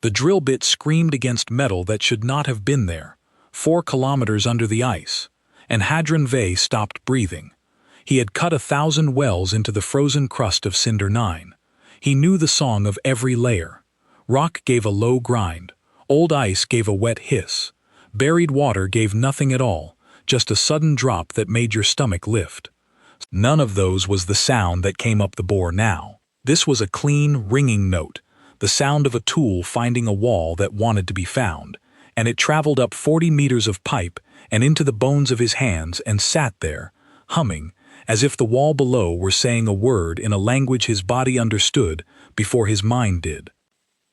The drill bit screamed against metal that should not have been there, 4 kilometers under the ice, and Hadron Vey stopped breathing. He had cut 1,000 wells into the frozen crust of Cinder 9. He knew the song of every layer. Rock gave a low grind. Old ice gave a wet hiss. Buried water gave nothing at all, just a sudden drop that made your stomach lift. None of those was the sound that came up the bore now. This was a clean, ringing note, the sound of a tool finding a wall that wanted to be found, and it traveled up 40 meters of pipe and into the bones of his hands and sat there, humming, as if the wall below were saying a word in a language his body understood before his mind did.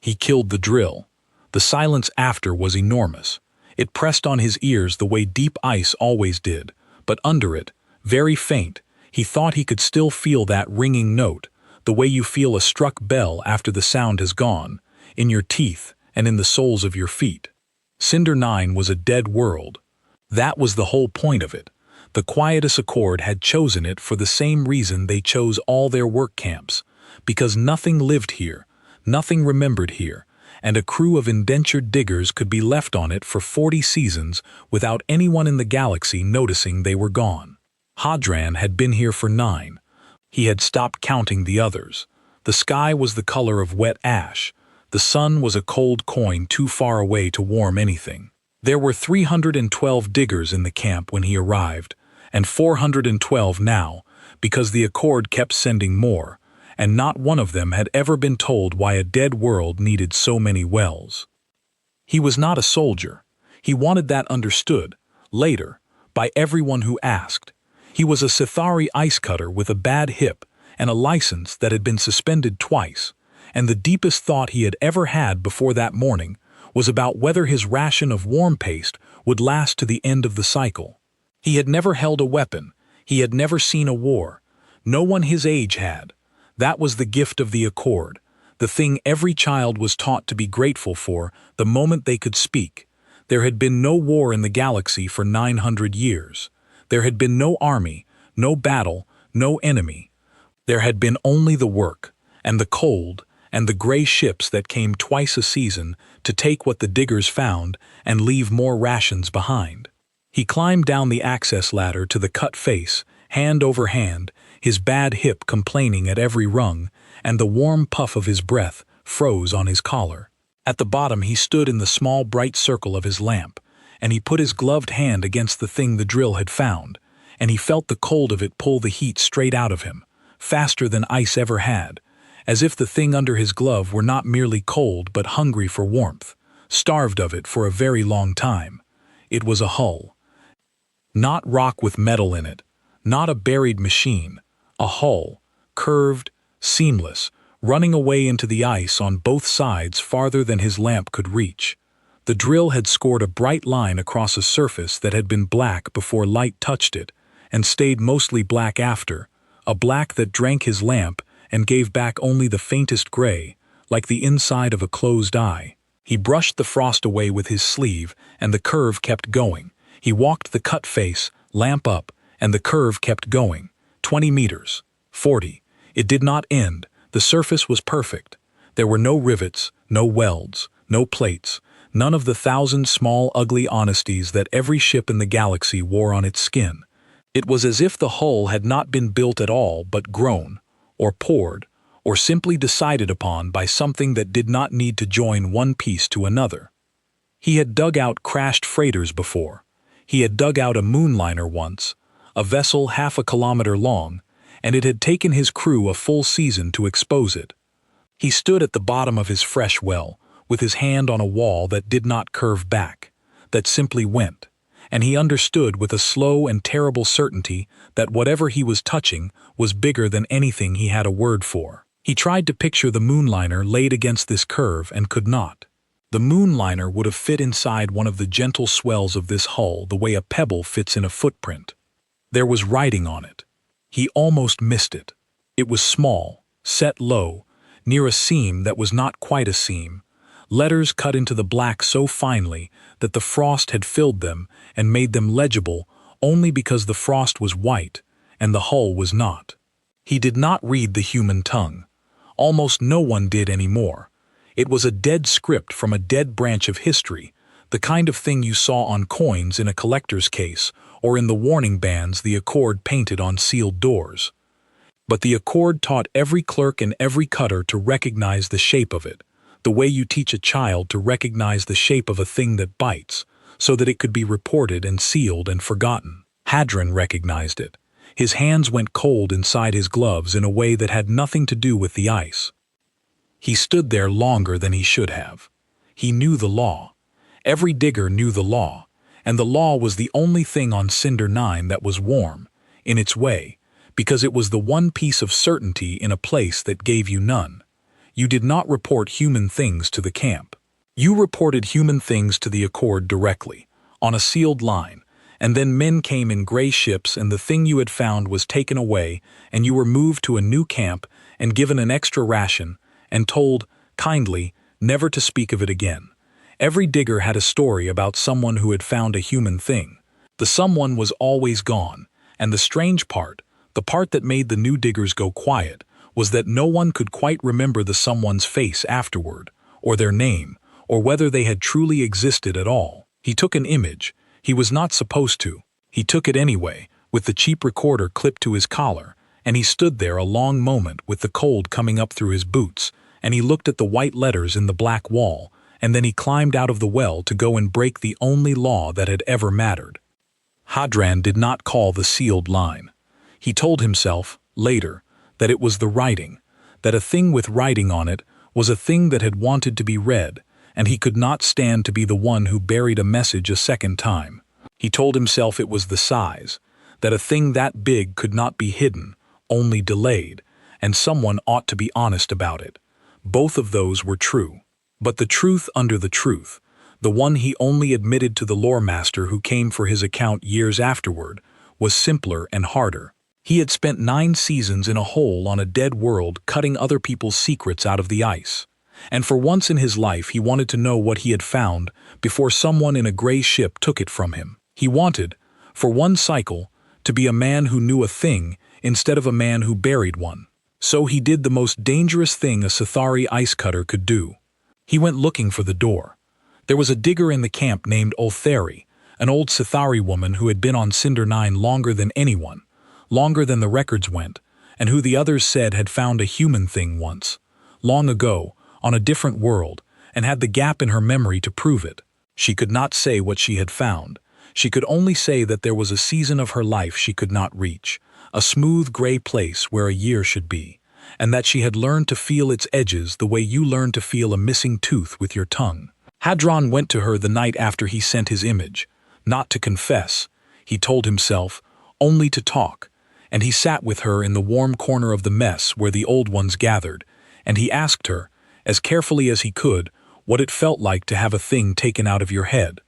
He killed the drill. The silence after was enormous. It pressed on his ears the way deep ice always did, but under it, very faint, he thought he could still feel that ringing note, the way you feel a struck bell after the sound has gone, in your teeth and in the soles of your feet. Cinder 9 was a dead world. That was the whole point of it. The Quietus Accord had chosen it for the same reason they chose all their work camps, because nothing lived here, nothing remembered here, and a crew of indentured diggers could be left on it for 40 seasons without anyone in the galaxy noticing they were gone. Hadran had been here for 9. He had stopped counting the others. The sky was the color of wet ash. The sun was a cold coin too far away to warm anything. There were 312 diggers in the camp when he arrived, and 412 now, because the Accord kept sending more, and not one of them had ever been told why a dead world needed so many wells. He was not a soldier. He wanted that understood, later, by everyone who asked. He was a Sithari ice cutter with a bad hip and a license that had been suspended twice, and the deepest thought he had ever had before that morning was about whether his ration of warm paste would last to the end of the cycle. He had never held a weapon. He had never seen a war. No one his age had. That was the gift of the Accord, the thing every child was taught to be grateful for the moment they could speak. There had been no war in the galaxy for 900 years. There had been no army, no battle, no enemy. There had been only the work, and the cold, and the gray ships that came twice a season to take what the diggers found and leave more rations behind. He climbed down the access ladder to the cut face, hand over hand, his bad hip complaining at every rung, and the warm puff of his breath froze on his collar. At the bottom he stood in the small bright circle of his lamp, and he put his gloved hand against the thing the drill had found, and he felt the cold of it pull the heat straight out of him, faster than ice ever had, as if the thing under his glove were not merely cold but hungry for warmth, starved of it for a very long time. It was a hull. Not rock with metal in it, not a buried machine, a hull, curved, seamless, running away into the ice on both sides farther than his lamp could reach. The drill had scored a bright line across a surface that had been black before light touched it, and stayed mostly black after, a black that drank his lamp and gave back only the faintest gray, like the inside of a closed eye. He brushed the frost away with his sleeve, and the curve kept going. He walked the cut face, lamp up, and the curve kept going. 20 meters, 40. It did not end. The surface was perfect. There were no rivets, no welds, no plates, none of the 1,000 small ugly honesties that every ship in the galaxy wore on its skin. It was as if the hull had not been built at all but grown, or poured, or simply decided upon by something that did not need to join one piece to another. He had dug out crashed freighters before. He had dug out a moonliner once, a vessel half a kilometer long, and it had taken his crew a full season to expose it. He stood at the bottom of his fresh well, with his hand on a wall that did not curve back, that simply went, and he understood with a slow and terrible certainty that whatever he was touching was bigger than anything he had a word for. He tried to picture the moonliner laid against this curve and could not. The moonliner would have fit inside one of the gentle swells of this hull the way a pebble fits in a footprint. There was writing on it. He almost missed it. It was small, set low, near a seam that was not quite a seam, letters cut into the black so finely that the frost had filled them and made them legible only because the frost was white and the hull was not. He did not read the human tongue. Almost no one did anymore. It was a dead script from a dead branch of history, the kind of thing you saw on coins in a collector's case or in the warning bands the Accord painted on sealed doors. But the Accord taught every clerk and every cutter to recognize the shape of it, the way you teach a child to recognize the shape of a thing that bites, so that it could be reported and sealed and forgotten. Hadron recognized it. His hands went cold inside his gloves in a way that had nothing to do with the ice. He stood there longer than he should have. He knew the law. Every digger knew the law, and the law was the only thing on Cinder 9 that was warm, in its way, because it was the one piece of certainty in a place that gave you none. You did not report human things to the camp. You reported human things to the Accord directly, on a sealed line, and then men came in gray ships and the thing you had found was taken away and you were moved to a new camp and given an extra ration and told, kindly, never to speak of it again. Every digger had a story about someone who had found a human thing. The someone was always gone, and the strange part, the part that made the new diggers go quiet, was that no one could quite remember the someone's face afterward, or their name, or whether they had truly existed at all. He took an image. He was not supposed to. He took it anyway, with the cheap recorder clipped to his collar, and he stood there a long moment with the cold coming up through his boots, and he looked at the white letters in the black wall, and then he climbed out of the well to go and break the only law that had ever mattered. Hadron did not call the sealed line. He told himself, later, that it was the writing, that a thing with writing on it was a thing that had wanted to be read, and he could not stand to be the one who buried a message a second time. He told himself it was the size, that a thing that big could not be hidden, only delayed, and someone ought to be honest about it. Both of those were true. But the truth under the truth, the one he only admitted to the lore master who came for his account years afterward, was simpler and harder. He had spent 9 seasons in a hole on a dead world cutting other people's secrets out of the ice. And for once in his life he wanted to know what he had found before someone in a gray ship took it from him. He wanted, for one cycle, to be a man who knew a thing instead of a man who buried one. So he did the most dangerous thing a Sithari ice cutter could do. He went looking for the door. There was a digger in the camp named Oltheri, an old Sithari woman who had been on Cinder 9 longer than anyone, longer than the records went, and who the others said had found a human thing once, long ago, on a different world, and had the gap in her memory to prove it. She could not say what she had found. She could only say that there was a season of her life she could not reach, a smooth gray place where a year should be, and that she had learned to feel its edges the way you learn to feel a missing tooth with your tongue. Hadron went to her the night after he sent his image, not to confess, he told himself, only to talk, and he sat with her in the warm corner of the mess where the old ones gathered, and he asked her, as carefully as he could, what it felt like to have a thing taken out of your head.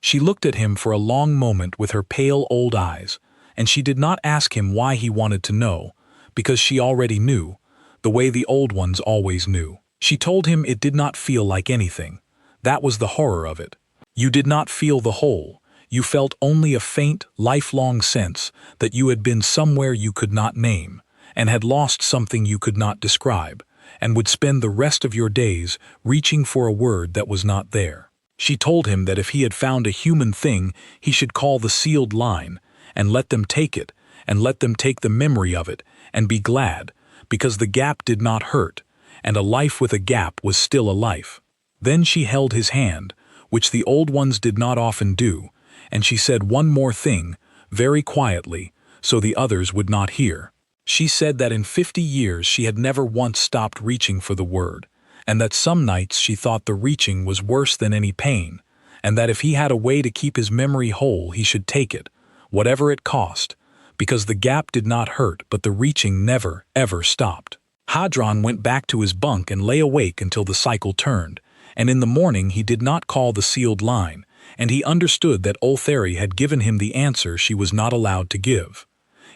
She looked at him for a long moment with her pale old eyes, and she did not ask him why he wanted to know, because she already knew, the way the old ones always knew. She told him it did not feel like anything. That was the horror of it. You did not feel the whole. You felt only a faint, lifelong sense that you had been somewhere you could not name, and had lost something you could not describe, and would spend the rest of your days reaching for a word that was not there. She told him that if he had found a human thing, he should call the sealed line, and let them take it, and let them take the memory of it, and be glad, because the gap did not hurt, and a life with a gap was still a life. Then she held his hand, which the old ones did not often do, and she said one more thing, very quietly, so the others would not hear. She said that in 50 years she had never once stopped reaching for the word, and that some nights she thought the reaching was worse than any pain, and that if he had a way to keep his memory whole he should take it, whatever it cost, because the gap did not hurt but the reaching never, ever stopped. Hadron went back to his bunk and lay awake until the cycle turned, and in the morning he did not call the sealed line, and he understood that Oltheri had given him the answer she was not allowed to give.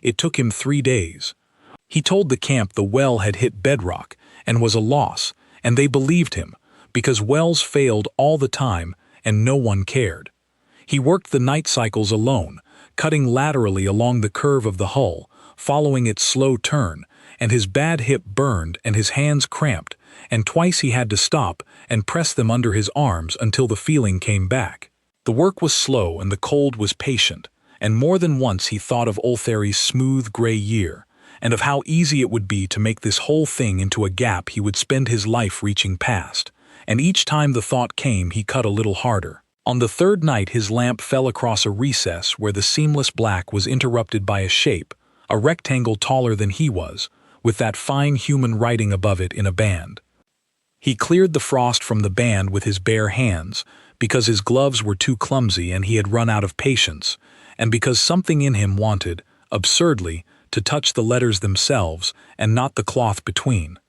It took him 3 days. He told the camp the well had hit bedrock and was a loss, and they believed him, because wells failed all the time and no one cared. He worked the night cycles alone, cutting laterally along the curve of the hull, following its slow turn, and his bad hip burned and his hands cramped and twice he had to stop and press them under his arms until the feeling came back. The work was slow and the cold was patient, and more than once he thought of Ulthari's smooth gray year, and of how easy it would be to make this whole thing into a gap he would spend his life reaching past, and each time the thought came he cut a little harder. On the third night his lamp fell across a recess where the seamless black was interrupted by a shape, a rectangle taller than he was, with that fine human writing above it in a band. He cleared the frost from the band with his bare hands, because his gloves were too clumsy and he had run out of patience, and because something in him wanted, absurdly, to touch the letters themselves and not the cloth between.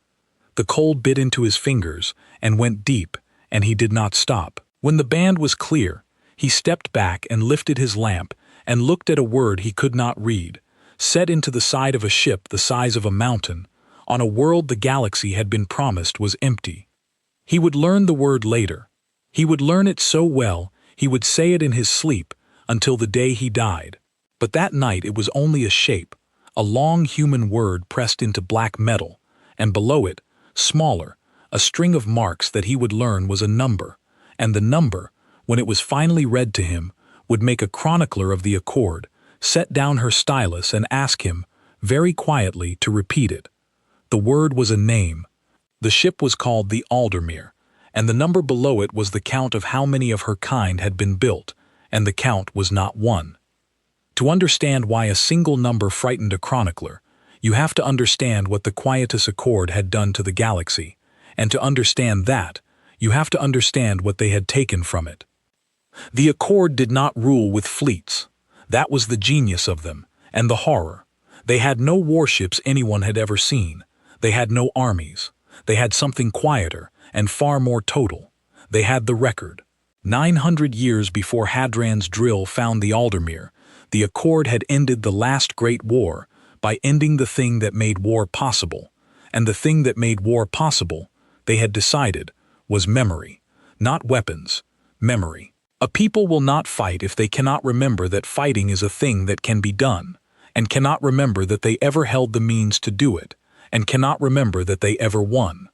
The cold bit into his fingers and went deep, and he did not stop. When the band was clear, he stepped back and lifted his lamp and looked at a word he could not read, set into the side of a ship the size of a mountain, on a world the galaxy had been promised was empty. He would learn the word later. He would learn it so well he would say it in his sleep until the day he died. But that night it was only a shape, a long human word pressed into black metal, and below it, smaller, a string of marks that he would learn was a number, and the number, when it was finally read to him, would make a chronicler of the Accord set down her stylus and ask him, very quietly, to repeat it. The word was a name. The ship was called the Aldermere, and the number below it was the count of how many of her kind had been built, and the count was not one. To understand why a single number frightened a chronicler, you have to understand what the Quietus Accord had done to the galaxy, and to understand that, you have to understand what they had taken from it. The Accord did not rule with fleets. That was the genius of them, and the horror. They had no warships anyone had ever seen. They had no armies. They had something quieter and far more total. They had the record. 900 years before Hadran's drill found the Aldermere, the Accord had ended the last great war by ending the thing that made war possible, and the thing that made war possible, they had decided, was memory, not weapons, memory. A people will not fight if they cannot remember that fighting is a thing that can be done, and cannot remember that they ever held the means to do it, and cannot remember that they ever won.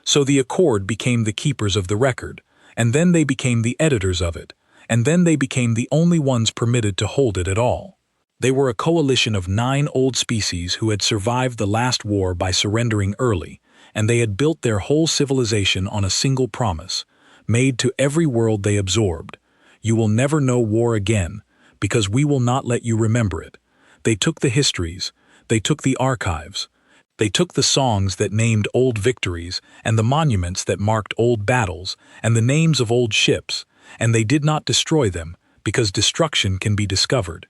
So the Accord became the keepers of the record, and then they became the editors of it, and then they became the only ones permitted to hold it at all. They were a coalition of 9 old species who had survived the last war by surrendering early, and they had built their whole civilization on a single promise, made to every world they absorbed. You will never know war again, because we will not let you remember it. They took the histories, they took the archives, they took the songs that named old victories and the monuments that marked old battles and the names of old ships, and they did not destroy them, because destruction can be discovered.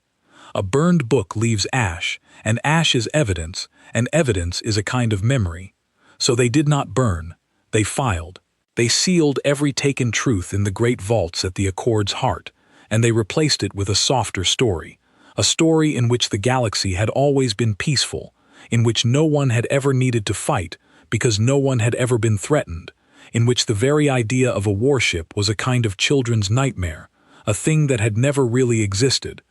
A burned book leaves ash, and ash is evidence, and evidence is a kind of memory. So they did not burn, they filed. They sealed every taken truth in the great vaults at the Accord's heart, and they replaced it with a softer story, a story in which the galaxy had always been peaceful, in which no one had ever needed to fight because no one had ever been threatened, in which the very idea of a warship was a kind of children's nightmare, a thing that had never really existed.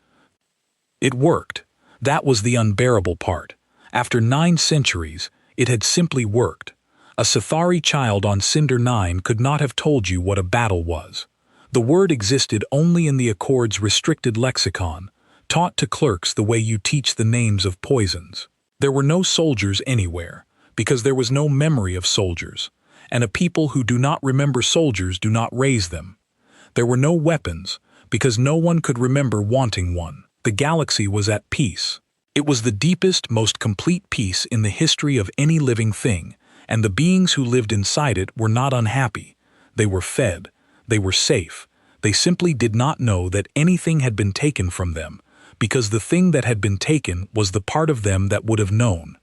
It worked. That was the unbearable part. After 9 centuries, it had simply worked. A Sithari child on Cinder 9 could not have told you what a battle was. The word existed only in the Accord's restricted lexicon, taught to clerks the way you teach the names of poisons. There were no soldiers anywhere, because there was no memory of soldiers, and a people who do not remember soldiers do not raise them. There were no weapons, because no one could remember wanting one. The galaxy was at peace. It was the deepest, most complete peace in the history of any living thing, and the beings who lived inside it were not unhappy. They were fed. They were safe. They simply did not know that anything had been taken from them, because the thing that had been taken was the part of them that would have known.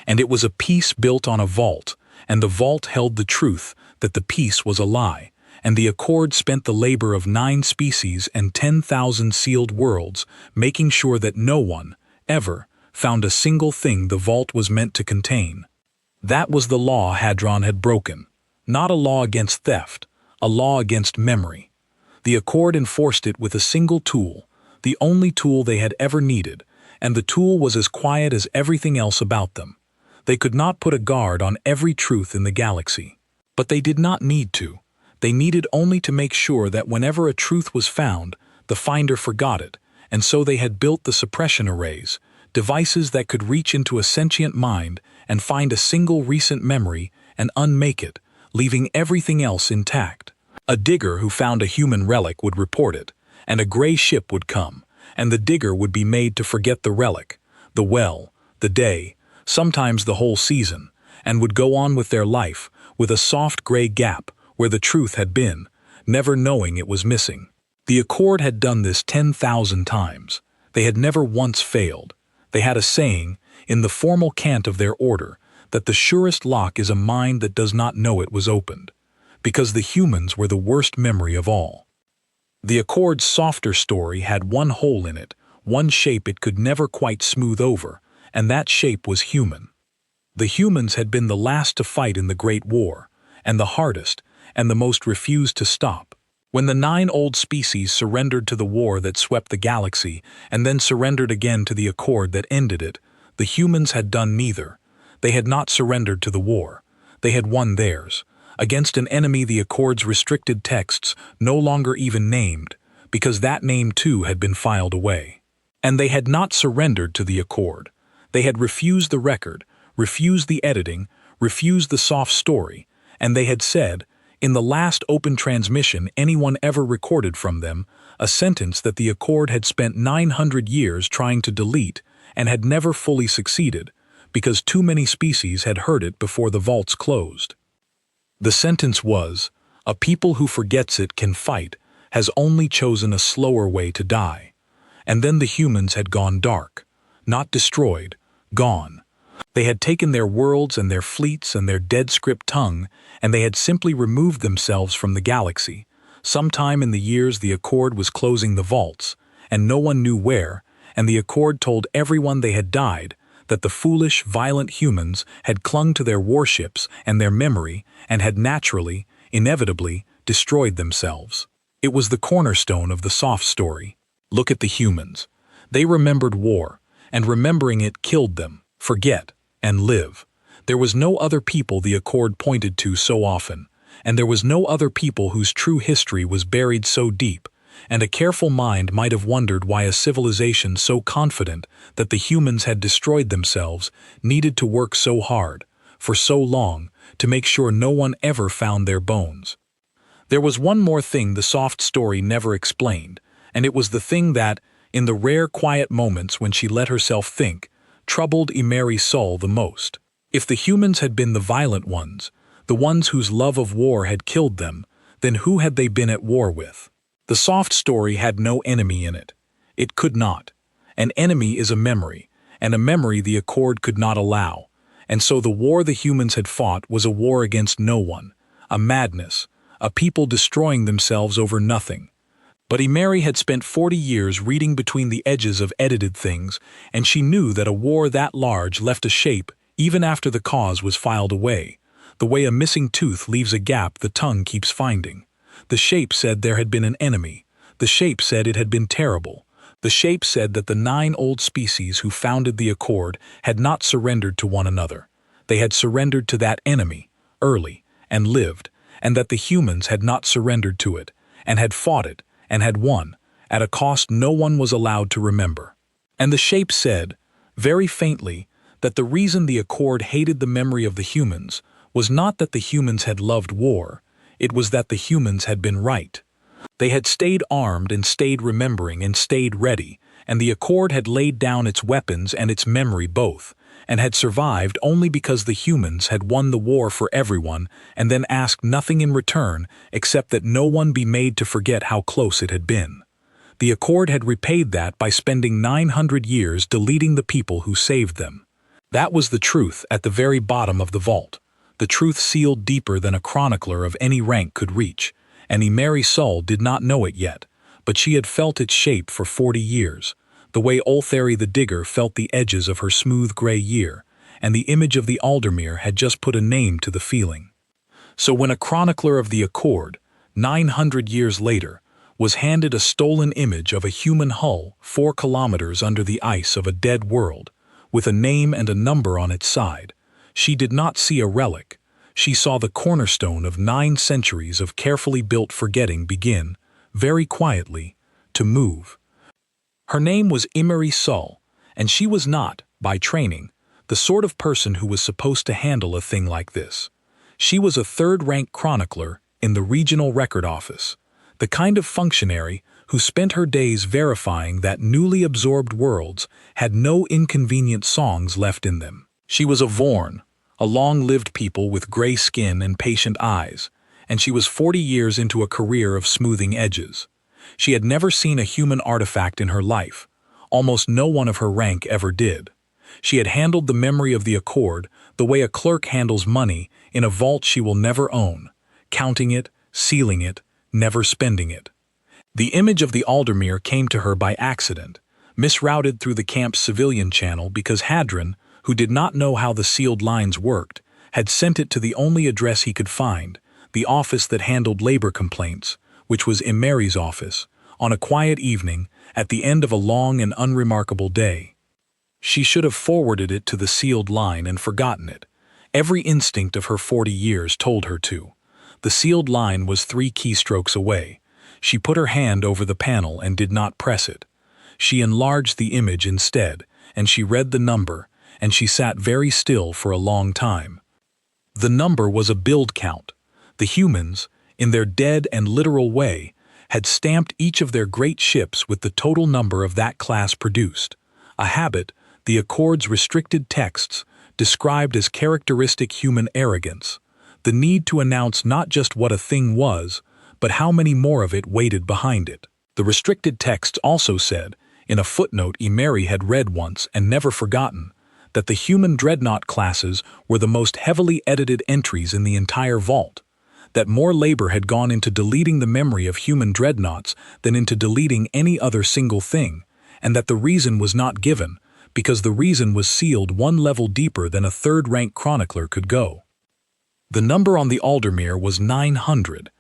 And it was a peace built on a vault, and the vault held the truth that the peace was a lie, and the Accord spent the labor of 9 species and 10,000 sealed worlds, making sure that no one, ever, found a single thing the vault was meant to contain. That was the law Hadron had broken. Not a law against theft, a law against memory. The Accord enforced it with a single tool, the only tool they had ever needed, and the tool was as quiet as everything else about them. They could not put a guard on every truth in the galaxy. But they did not need to. They needed only to make sure that whenever a truth was found, the finder forgot it, and so they had built the suppression arrays, devices that could reach into a sentient mind and find a single recent memory and unmake it, leaving everything else intact. A digger who found a human relic would report it, and a gray ship would come, and the digger would be made to forget the relic, the well, the day, sometimes the whole season, and would go on with their life, with a soft gray gap where the truth had been, never knowing it was missing. The Accord had done this 10,000 times. They had never once failed. They had a saying, in the formal cant of their order, that the surest lock is a mind that does not know it was opened, because the humans were the worst memory of all. The Accord's softer story had one hole in it, one shape it could never quite smooth over, and that shape was human. The humans had been the last to fight in the Great War, and the hardest, and the most refused to stop. When the 9 old species surrendered to the war that swept the galaxy, and then surrendered again to the Accord that ended it, the humans had done neither. They had not surrendered to the war. They had won theirs, against an enemy the Accord's restricted texts no longer even named, because that name too had been filed away. And they had not surrendered to the Accord. They had refused the record, refused the editing, refused the soft story, and they had said, in the last open transmission anyone ever recorded from them, a sentence that the Accord had spent 900 years trying to delete and had never fully succeeded, because too many species had heard it before the vaults closed. The sentence was, "A people who forgets it can fight, has only chosen a slower way to die." And then the humans had gone dark, not destroyed, gone. They had taken their worlds and their fleets and their dead script tongue, and they had simply removed themselves from the galaxy. Sometime in the years the Accord was closing the vaults, and no one knew where, and the Accord told everyone they had died, that the foolish, violent humans had clung to their warships and their memory and had naturally, inevitably, destroyed themselves. It was the cornerstone of the soft story. Look at the humans. They remembered war, and remembering it killed them. Forget, and live. There was no other people the Accord pointed to so often, and there was no other people whose true history was buried so deep, and a careful mind might have wondered why a civilization so confident that the humans had destroyed themselves needed to work so hard, for so long, to make sure no one ever found their bones. There was one more thing the soft story never explained, and it was the thing that, in the rare quiet moments when she let herself think, troubled Emery's soul the most. If the humans had been the violent ones, the ones whose love of war had killed them, then who had they been at war with? The soft story had no enemy in it. It could not. An enemy is a memory, and a memory the Accord could not allow. And so the war the humans had fought was a war against no one, a madness, a people destroying themselves over nothing. But Emery had spent 40 years reading between the edges of edited things, and she knew that a war that large left a shape even after the cause was filed away, the way a missing tooth leaves a gap the tongue keeps finding. The shape said there had been an enemy. The shape said it had been terrible. The shape said that the 9 old species who founded the Accord had not surrendered to one another. They had surrendered to that enemy, early, and lived, and that the humans had not surrendered to it, and had fought it, and had won, at a cost no one was allowed to remember. And the shape said, very faintly, that the reason the Accord hated the memory of the humans was not that the humans had loved war, it was that the humans had been right. They had stayed armed and stayed remembering and stayed ready, and the Accord had laid down its weapons and its memory both, and had survived only because the humans had won the war for everyone and then asked nothing in return except that no one be made to forget how close it had been. The Accord had repaid that by spending 900 years deleting the people who saved them. That was the truth at the very bottom of the vault, the truth sealed deeper than a chronicler of any rank could reach, and Emery Sol did not know it yet, but she had felt its shape for 40 years, the way Oltheri the digger felt the edges of her smooth gray year, and the image of the Aldermere had just put a name to the feeling. So when a chronicler of the Accord, 900 years later, was handed a stolen image of a human hull 4 kilometers under the ice of a dead world, with a name and a number on its side, She did not see a relic. She saw the cornerstone of 9 centuries of carefully built forgetting begin, very quietly, to move. Her name was Emery Sull, and she was not, by training, the sort of person who was supposed to handle a thing like this. She was a third-rank chronicler in the regional record office, the kind of functionary who spent her days verifying that newly absorbed worlds had no inconvenient songs left in them. She was a Vorn, a long-lived people with gray skin and patient eyes, and she was 40 years into a career of smoothing edges. She had never seen a human artifact in her life. Almost no one of her rank ever did. She had handled the memory of the Accord the way a clerk handles money in a vault she will never own, counting it, sealing it, never spending it. The image of the Aldermere came to her by accident, misrouted through the camp's civilian channel because Hadron, who did not know how the sealed lines worked, had sent it to the only address he could find, the office that handled labor complaints, which was Emery's office, on a quiet evening at the end of a long and unremarkable day. She should have forwarded it to the sealed line and forgotten it. Every instinct of her 40 years told her to. The sealed line was 3 keystrokes away. She put her hand over the panel and did not press it. She enlarged the image instead, and she read the number, and she sat very still for a long time. The number was a build count. The humans, in their dead and literal way, had stamped each of their great ships with the total number of that class produced. A habit, the Accord's restricted texts, described as characteristic human arrogance. The need to announce not just what a thing was, but how many more of it waited behind it. The restricted text also said, in a footnote Emery had read once and never forgotten, that the human Dreadnought classes were the most heavily edited entries in the entire vault, that more labor had gone into deleting the memory of human Dreadnoughts than into deleting any other single thing, and that the reason was not given, because the reason was sealed 1 level deeper than a third-rank chronicler could go. The number on the Aldermere was 900.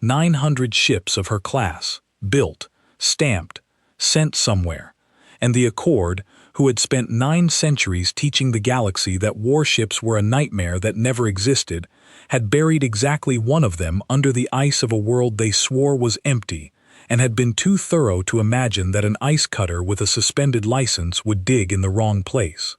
900 ships of her class, built, stamped, sent somewhere, and the Accord, who had spent 9 centuries teaching the galaxy that warships were a nightmare that never existed, had buried exactly one of them under the ice of a world they swore was empty, and had been too thorough to imagine that an ice cutter with a suspended license would dig in the wrong place.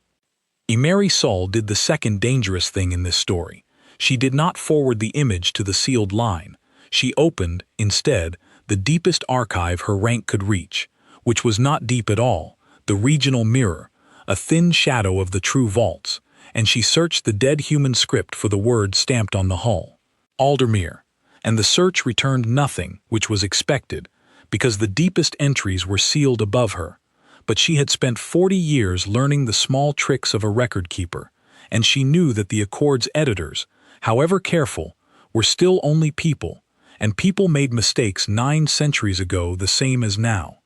Emery Sull did the second dangerous thing in this story. She did not forward the image to the sealed line. She opened, instead, the deepest archive her rank could reach, which was not deep at all, the regional mirror, a thin shadow of the true vaults, and she searched the dead human script for the word stamped on the hull, Aldermere, and the search returned nothing, which was expected, because the deepest entries were sealed above her. But she had spent 40 years learning the small tricks of a record keeper, and she knew that the Accord's editors, however careful, were still only people, and people made mistakes 9 centuries ago the same as now.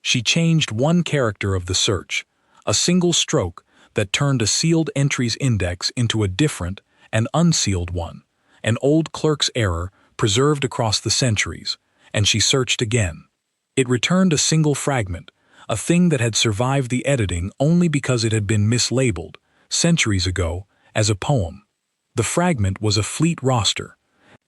She changed one character of the search, a single stroke that turned a sealed entries index into a different and unsealed one, an old clerk's error preserved across the centuries, and she searched again. It returned a single fragment, a thing that had survived the editing only because it had been mislabeled, centuries ago, as a poem. The fragment was a fleet roster,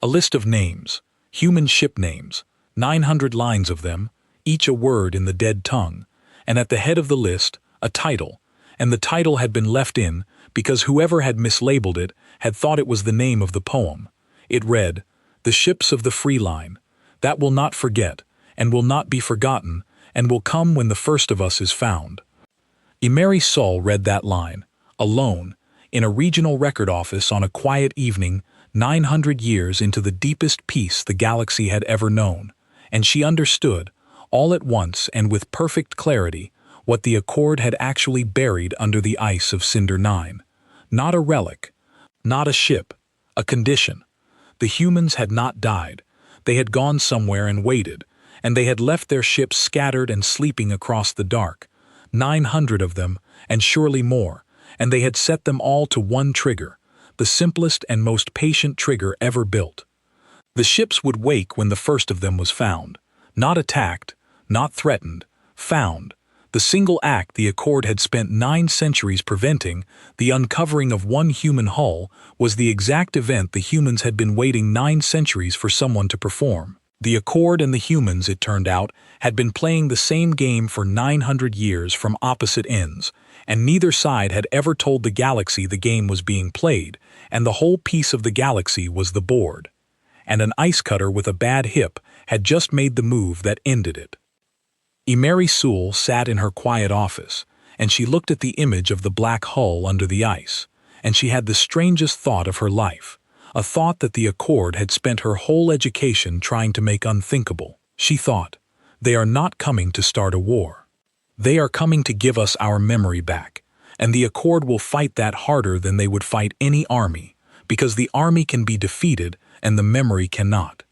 a list of names, human ship names, 900 lines of them, each a word in the dead tongue, and at the head of the list, a title, and the title had been left in because whoever had mislabeled it had thought it was the name of the poem. It read, "The ships of the free line, that will not forget, and will not be forgotten, and will come when the first of us is found." Emery Sull read that line, alone, in a regional record office on a quiet evening 900 years into the deepest peace the galaxy had ever known, and she understood, all at once and with perfect clarity, what the Accord had actually buried under the ice of Cinder 9. Not a relic, not a ship, a condition. The humans had not died. They had gone somewhere and waited, and they had left their ships scattered and sleeping across the dark, 900 of them, and surely more, and they had set them all to one trigger, the simplest and most patient trigger ever built. The ships would wake when the first of them was found, not attacked, not threatened, found. The single act the Accord had spent 9 centuries preventing, the uncovering of one human hull, was the exact event the humans had been waiting 9 centuries for someone to perform. The Accord and the humans, it turned out, had been playing the same game for 900 years from opposite ends, and neither side had ever told the galaxy the game was being played, and the whole piece of the galaxy was the board. And an ice cutter with a bad hip had just made the move that ended it. Emery Sewell sat in her quiet office, and she looked at the image of the black hull under the ice, and she had the strangest thought of her life, a thought that the Accord had spent her whole education trying to make unthinkable. She thought, "They are not coming to start a war. They are coming to give us our memory back, and the Accord will fight that harder than they would fight any army, because the army can be defeated and the memory cannot."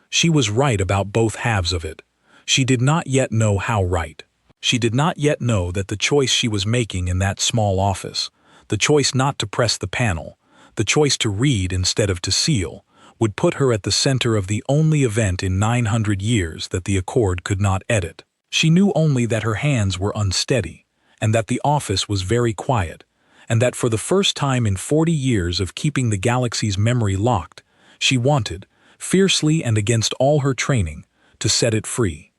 She was right about both halves of it. She did not yet know how right. She did not yet know that the choice she was making in that small office, the choice not to press the panel, the choice to read instead of to seal, would put her at the center of the only event in 900 years that the Accord could not edit. She knew only that her hands were unsteady, and that the office was very quiet, and that for the first time in 40 years of keeping the galaxy's memory locked, she wanted, fiercely and against all her training, to set it free.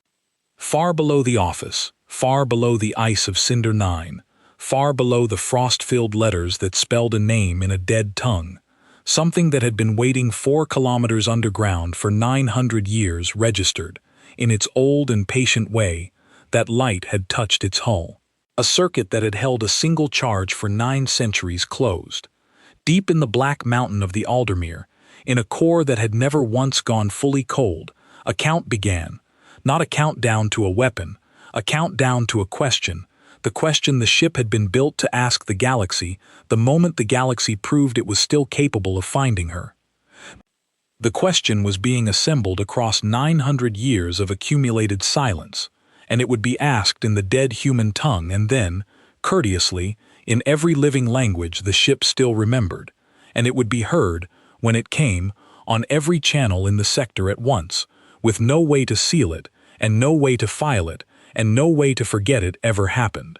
Far below the office, far below the ice of Cinder 9, far below the frost-filled letters that spelled a name in a dead tongue, something that had been waiting 4 kilometers underground for 900 years registered, in its old and patient way, that light had touched its hull. A circuit that had held a single charge for 9 centuries closed. Deep in the black mountain of the Aldermere, in a core that had never once gone fully cold, a count began, not a countdown to a weapon, a countdown to a question, the question the ship had been built to ask the galaxy the moment the galaxy proved it was still capable of finding her. The question was being assembled across 900 years of accumulated silence, and it would be asked in the dead human tongue and then, courteously, in every living language the ship still remembered, and it would be heard, when it came, on every channel in the sector at once, with no way to seal it, and no way to file it, and no way to forget it ever happened.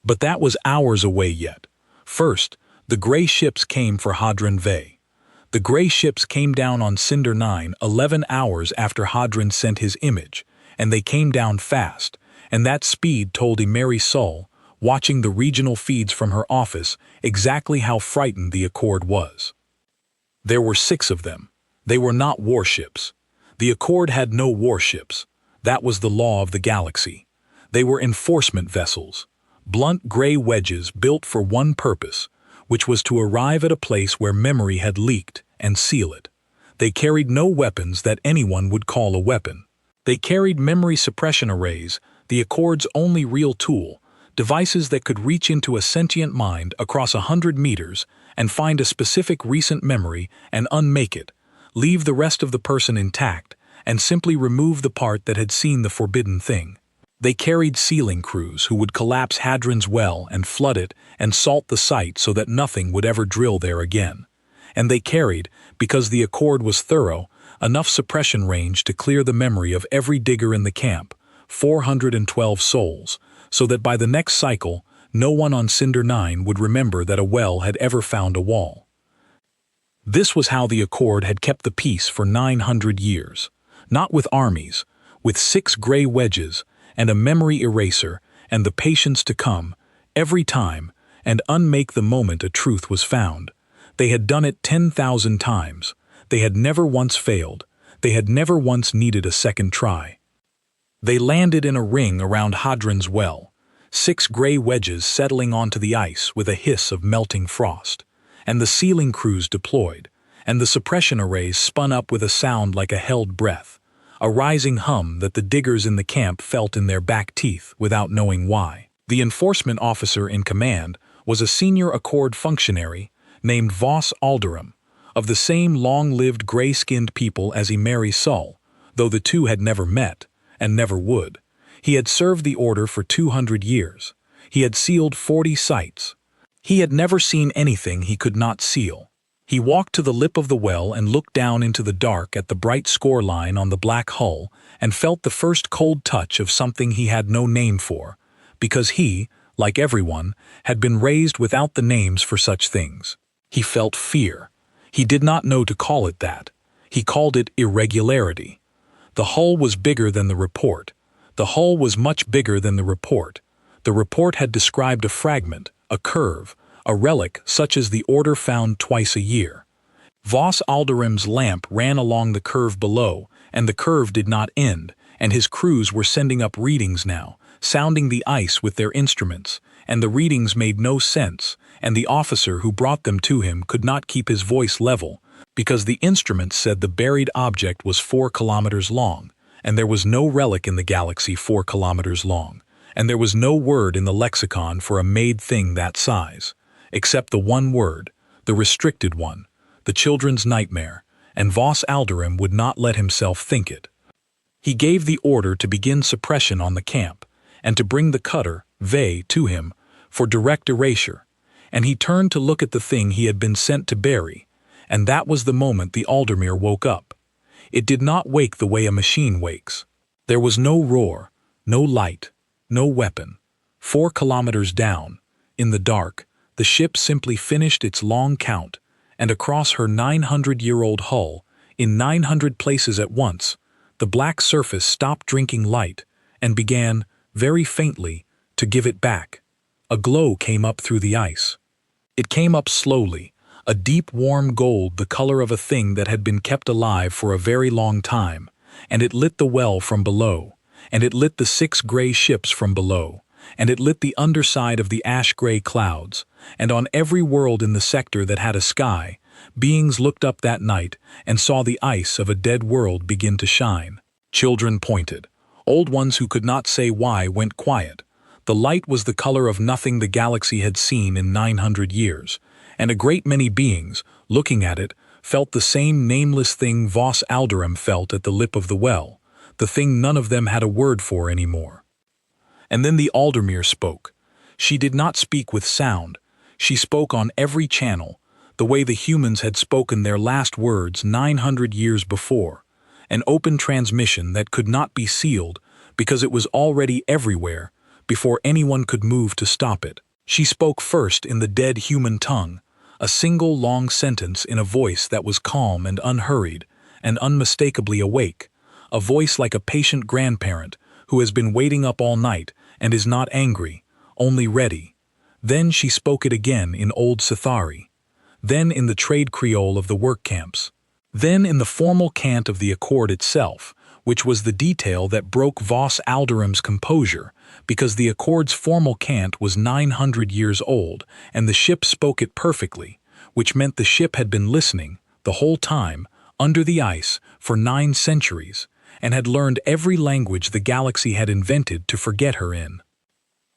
But that was hours away yet. First, the gray ships came for Hadron Vey. The gray ships came down on Cinder 9 11 hours after Hadron sent his image, and they came down fast, and that speed told Emery Sewell, watching the regional feeds from her office, exactly how frightened the Accord was. There were 6 of them. They were not warships. The Accord had no warships. That was the law of the galaxy. They were enforcement vessels, blunt gray wedges built for one purpose, which was to arrive at a place where memory had leaked and seal it. They carried no weapons that anyone would call a weapon. They carried memory suppression arrays, the Accord's only real tool, devices that could reach into a sentient mind across 100 meters and find a specific recent memory and unmake it, leave the rest of the person intact, and simply remove the part that had seen the forbidden thing. They carried sealing crews who would collapse Hadron's well and flood it and salt the site so that nothing would ever drill there again. And they carried, because the Accord was thorough, enough suppression range to clear the memory of every digger in the camp, 412 souls, so that by the next cycle, no one on Cinder 9 would remember that a well had ever found a wall. This was how the Accord had kept the peace for 900 years. Not with armies, with 6 gray wedges, and a memory eraser, and the patience to come, every time, and unmake the moment a truth was found. They had done it 10,000 times. They had never once failed. They had never once needed a second try. They landed in a ring around Hadron's well, 6 gray wedges settling onto the ice with a hiss of melting frost, and the sealing crews deployed, and the suppression arrays spun up with a sound like a held breath, a rising hum that the diggers in the camp felt in their back teeth without knowing why. The enforcement officer in command was a senior Accord functionary named Voss Alderum, of the same long-lived gray-skinned people as Emery Sewell, though the two had never met, and never would. He had served the order for 200 years. He had sealed 40 sites. He had never seen anything he could not seal. He walked to the lip of the well and looked down into the dark at the bright score line on the black hull and felt the first cold touch of something he had no name for, because he, like everyone, had been raised without the names for such things. He felt fear. He did not know to call it that. He called it irregularity. The hull was bigger than the report. The hull was much bigger than the report. The report had described a fragment, a curve, a relic such as the order found twice a year. Voss Alderum's lamp ran along the curve below, and the curve did not end, and his crews were sending up readings now, sounding the ice with their instruments, and the readings made no sense, and the officer who brought them to him could not keep his voice level, because the instruments said the buried object was 4 kilometers long, and there was no relic in the galaxy 4 kilometers long, and there was no word in the lexicon for a made thing that size, except the one word, the restricted one, the children's nightmare, and Voss Alderum would not let himself think it. He gave the order to begin suppression on the camp, and to bring the cutter, Vey, to him, for direct erasure, and he turned to look at the thing he had been sent to bury, and that was the moment the Aldermere woke up. It did not wake the way a machine wakes. There was no roar, no light, no weapon. 4 kilometers down, in the dark, the ship simply finished its long count, and across her 900-year-old hull, in 900 places at once, the black surface stopped drinking light and began, very faintly, to give it back. A glow came up through the ice. It came up slowly, a deep warm gold the color of a thing that had been kept alive for a very long time, and it lit the well from below, and it lit the 6 gray ships from below, and it lit the underside of the ash-gray clouds, and on every world in the sector that had a sky, beings looked up that night and saw the ice of a dead world begin to shine. Children pointed. Old ones who could not say why went quiet. The light was the color of nothing the galaxy had seen in 900 years, and a great many beings, looking at it, felt the same nameless thing Voss Alderum felt at the lip of the well, the thing none of them had a word for anymore. And then the Aldermere spoke. She did not speak with sound. She spoke on every channel, the way the humans had spoken their last words 900 years before, an open transmission that could not be sealed because it was already everywhere before anyone could move to stop it. She spoke first in the dead human tongue, a single long sentence in a voice that was calm and unhurried and unmistakably awake, a voice like a patient grandparent who has been waiting up all night and is not angry, only ready. Then she spoke it again in Old Sithari, then in the trade Creole of the work camps, then in the formal cant of the Accord itself, which was the detail that broke Voss Alderum's composure, because the Accord's formal cant was 900 years old, and the ship spoke it perfectly, which meant the ship had been listening, the whole time, under the ice, for 9 centuries, and had learned every language the galaxy had invented to forget her in.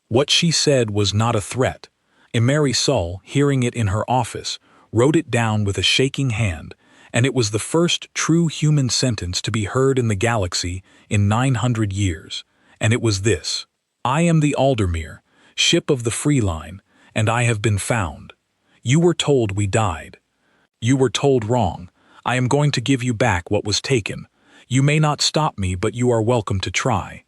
What she said was not a threat. Emery Sull, hearing it in her office, wrote it down with a shaking hand, and it was the first true human sentence to be heard in the galaxy in 900 years, and it was this: I am the Aldermere, ship of the Free Line, and I have been found. You were told we died. You were told wrong. I am going to give you back what was taken. You may not stop me, but you are welcome to try.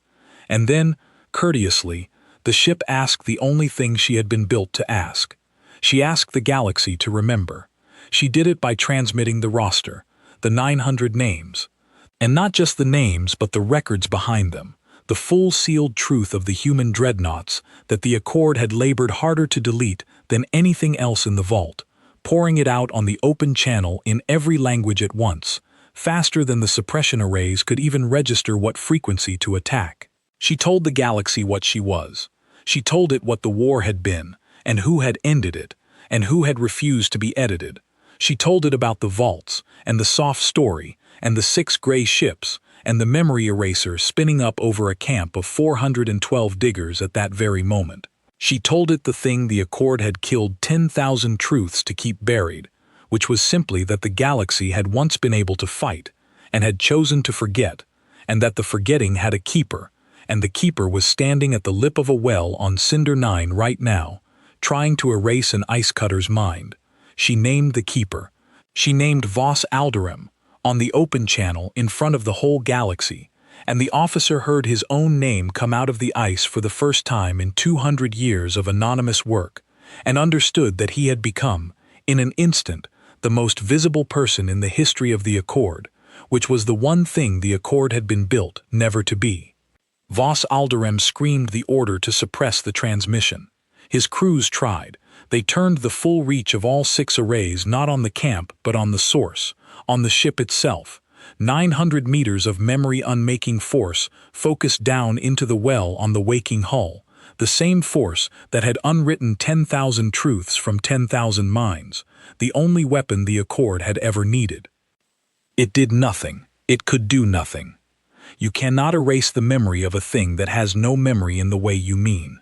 And then, courteously, the ship asked the only thing she had been built to ask. She asked the galaxy to remember. She did it by transmitting the roster, the 900 names. And not just the names, but the records behind them, the full sealed truth of the human dreadnoughts that the Accord had labored harder to delete than anything else in the vault, pouring it out on the open channel in every language at once, faster than the suppression arrays could even register what frequency to attack. She told the galaxy what she was. She told it what the war had been, and who had ended it, and who had refused to be edited. She told it about the vaults, and the soft story, and the 6 gray ships, and the memory eraser spinning up over a camp of 412 diggers at that very moment. She told it the thing the Accord had killed 10,000 truths to keep buried, which was simply that the galaxy had once been able to fight, and had chosen to forget, and that the forgetting had a keeper, and the keeper was standing at the lip of a well on Cinder 9 right now, trying to erase an ice cutter's mind. She named the keeper. She named Voss Alderum, on the open channel in front of the whole galaxy, and the officer heard his own name come out of the ice for the first time in 200 years of anonymous work, and understood that he had become, in an instant, the most visible person in the history of the Accord, which was the one thing the Accord had been built never to be. Vos Alderem screamed the order to suppress the transmission. His crews tried. They turned the full reach of all 6 arrays not on the camp but on the source, on the ship itself. 900 meters of memory unmaking force focused down into the well on the waking hull, the same force that had unwritten 10,000 truths from 10,000 minds, the only weapon the Accord had ever needed. It did nothing. It could do nothing. You cannot erase the memory of a thing that has no memory in the way you mean.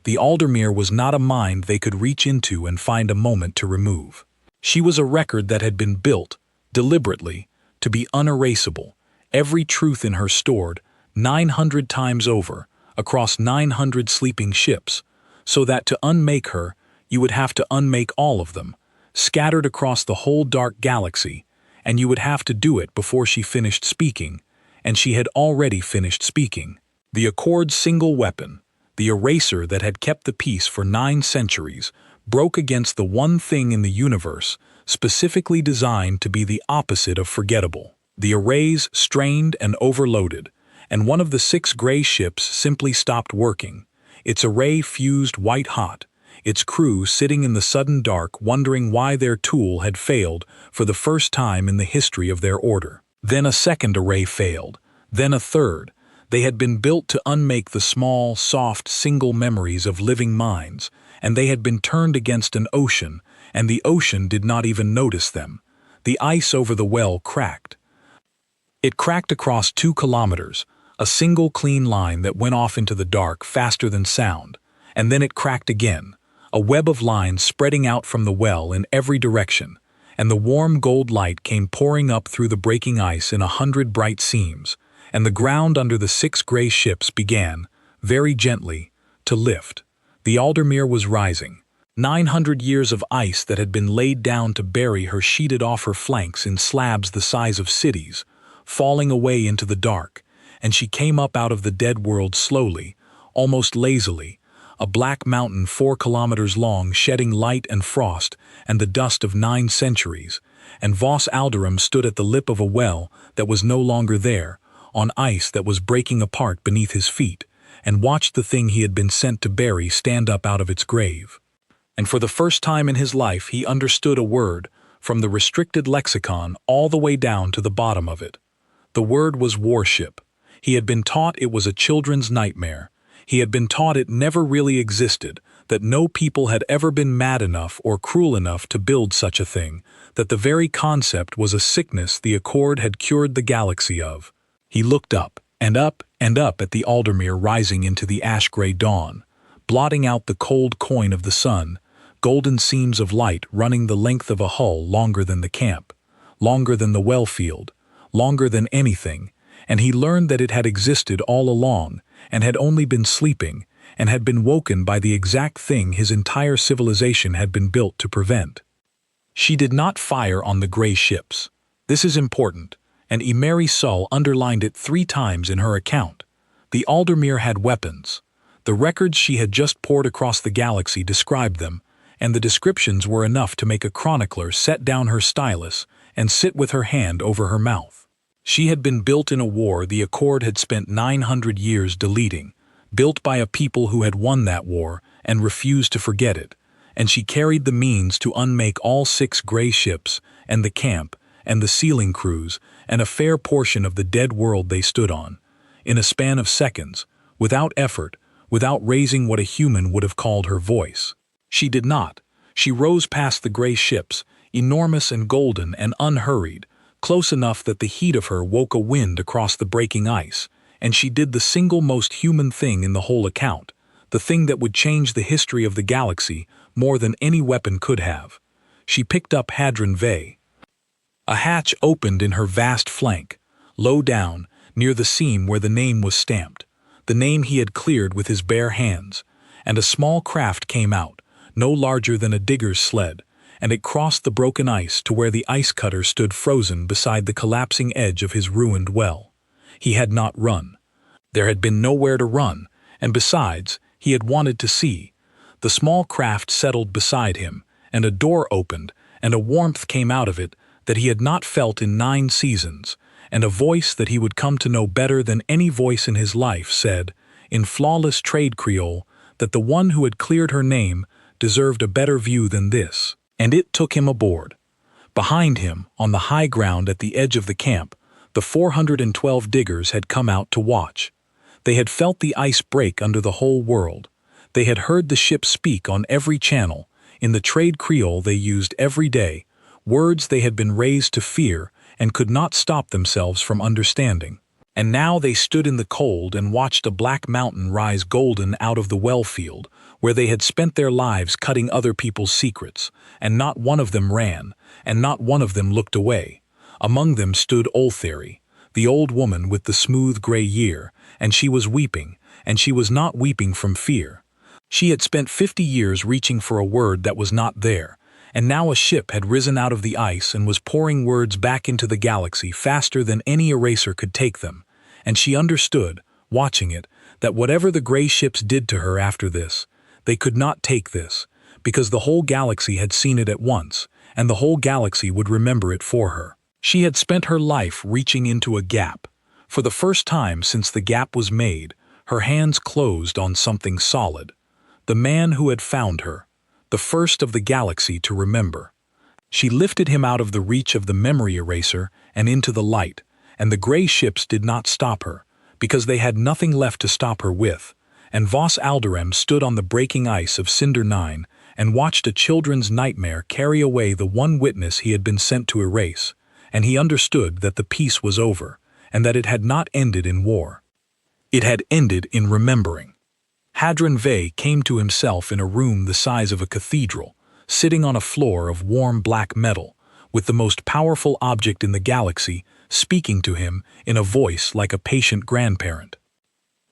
The Aldermere was not a mind they could reach into and find a moment to remove. She was a record that had been built, deliberately, to be unerasable, every truth in her stored, 900 times over, across 900 sleeping ships, so that to unmake her, you would have to unmake all of them, scattered across the whole dark galaxy, and you would have to do it before she finished speaking, and she had already finished speaking. The Accord's single weapon, the eraser that had kept the peace for 9 centuries, broke against the one thing in the universe specifically designed to be the opposite of forgettable. The arrays strained and overloaded, and one of the 6 gray ships simply stopped working. Its array fused white-hot, its crew sitting in the sudden dark wondering why their tool had failed for the first time in the history of their order. Then a second array failed, then a third. They had been built to unmake the small, soft, single memories of living minds, and they had been turned against an ocean, and the ocean did not even notice them. The ice over the well cracked. It cracked across 2 kilometers, a single clean line that went off into the dark faster than sound, and then it cracked again, a web of lines spreading out from the well in every direction, and the warm gold light came pouring up through the breaking ice in 100 bright seams, and the ground under the 6 gray ships began, very gently, to lift. The Aldermere was rising. 900 years of ice that had been laid down to bury her sheeted off her flanks in slabs the size of cities, falling away into the dark, and she came up out of the dead world slowly, almost lazily, a black mountain 4 kilometers long shedding light and frost and the dust of 9 centuries, and Vos Alderem stood at the lip of a well that was no longer there, on ice that was breaking apart beneath his feet, and watched the thing he had been sent to bury stand up out of its grave. And for the first time in his life he understood a word, from the restricted lexicon all the way down to the bottom of it. The word was warship. He had been taught it was a children's nightmare. He had been taught it never really existed, that no people had ever been mad enough or cruel enough to build such a thing, that the very concept was a sickness the Accord had cured the galaxy of. He looked up and up and up at the Aldermere rising into the ash-gray dawn, blotting out the cold coin of the sun, golden seams of light running the length of a hull longer than the camp, longer than the well field, longer than anything, and he learned that it had existed all along, and had only been sleeping, and had been woken by the exact thing his entire civilization had been built to prevent. She did not fire on the gray ships. This is important, and Emery Sull underlined it 3 times in her account. The Aldermere had weapons. The records she had just poured across the galaxy described them, and the descriptions were enough to make a chronicler set down her stylus and sit with her hand over her mouth. She had been built in a war the Accord had spent 900 years deleting, built by a people who had won that war and refused to forget it, and she carried the means to unmake all 6 gray ships, and the camp, and the sealing crews, and a fair portion of the dead world they stood on, in a span of seconds, without effort, without raising what a human would have called her voice. She did not. She rose past the gray ships, enormous and golden and unhurried, close enough that the heat of her woke a wind across the breaking ice, and she did the single most human thing in the whole account, the thing that would change the history of the galaxy more than any weapon could have. She picked up Hadron Vey. A hatch opened in her vast flank, low down, near the seam where the name was stamped, the name he had cleared with his bare hands, and a small craft came out, no larger than a digger's sled, and it crossed the broken ice to where the ice cutter stood frozen beside the collapsing edge of his ruined well. He had not run. There had been nowhere to run, and besides, he had wanted to see. The small craft settled beside him, and a door opened, and a warmth came out of it that he had not felt in 9 seasons, and a voice that he would come to know better than any voice in his life said, in flawless trade Creole, that the one who had cleared her name deserved a better view than this, and it took him aboard. Behind him, on the high ground at the edge of the camp, the 412 diggers had come out to watch. They had felt the ice break under the whole world. They had heard the ship speak on every channel, in the trade Creole they used every day, words they had been raised to fear and could not stop themselves from understanding. And now they stood in the cold and watched a black mountain rise golden out of the well field, where they had spent their lives cutting other people's secrets, and not one of them ran, and not one of them looked away. Among them stood Oltheri, the old woman with the smooth gray year, and she was weeping, and she was not weeping from fear. She had spent 50 years reaching for a word that was not there, and now a ship had risen out of the ice and was pouring words back into the galaxy faster than any eraser could take them, and she understood, watching it, that whatever the gray ships did to her after this, they could not take this, because the whole galaxy had seen it at once, and the whole galaxy would remember it for her. She had spent her life reaching into a gap. For the first time since the gap was made, her hands closed on something solid. The man who had found her, the first of the galaxy to remember. She lifted him out of the reach of the memory eraser and into the light, and the gray ships did not stop her, because they had nothing left to stop her with, and Vos Alderem stood on the breaking ice of Cinder 9 and watched a children's nightmare carry away the one witness he had been sent to erase, and he understood that the peace was over, and that it had not ended in war. It had ended in remembering. Hadron Vey came to himself in a room the size of a cathedral, sitting on a floor of warm black metal, with the most powerful object in the galaxy speaking to him in a voice like a patient grandparent.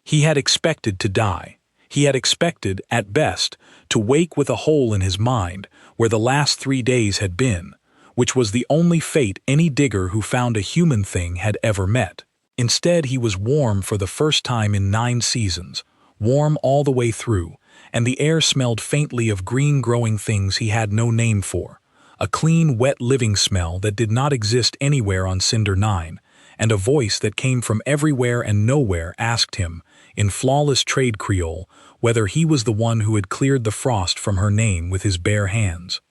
He had expected to die. He had expected, at best, to wake with a hole in his mind where the last 3 days had been, which was the only fate any digger who found a human thing had ever met. Instead, he was warm for the first time in 9 seasons, warm all the way through, and the air smelled faintly of green growing things he had no name for, a clean, wet living smell that did not exist anywhere on Cinder 9, and a voice that came from everywhere and nowhere asked him, in flawless trade Creole, whether he was the one who had cleared the frost from her name with his bare hands.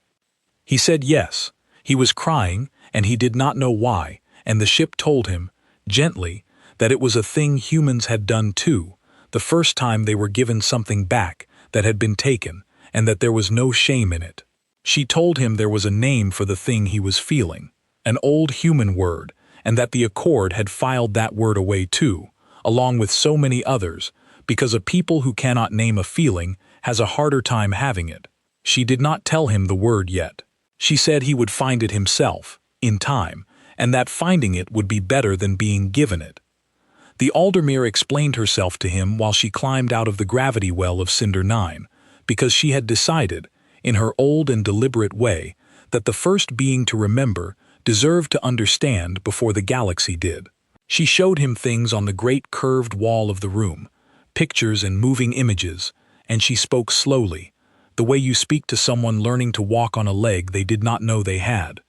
He said yes. He was crying, and he did not know why, and the ship told him, gently, that it was a thing humans had done too, the first time they were given something back that had been taken, and that there was no shame in it. She told him there was a name for the thing he was feeling, an old human word, and that the Accord had filed that word away too, along with so many others, because a people who cannot name a feeling has a harder time having it. She did not tell him the word yet. She said he would find it himself, in time, and that finding it would be better than being given it. The Aldermere explained herself to him while she climbed out of the gravity well of Cinder 9, because she had decided, in her old and deliberate way, that the first being to remember deserved to understand before the galaxy did. She showed him things on the great curved wall of the room, pictures and moving images, and she spoke slowly, the way you speak to someone learning to walk on a leg they did not know they had.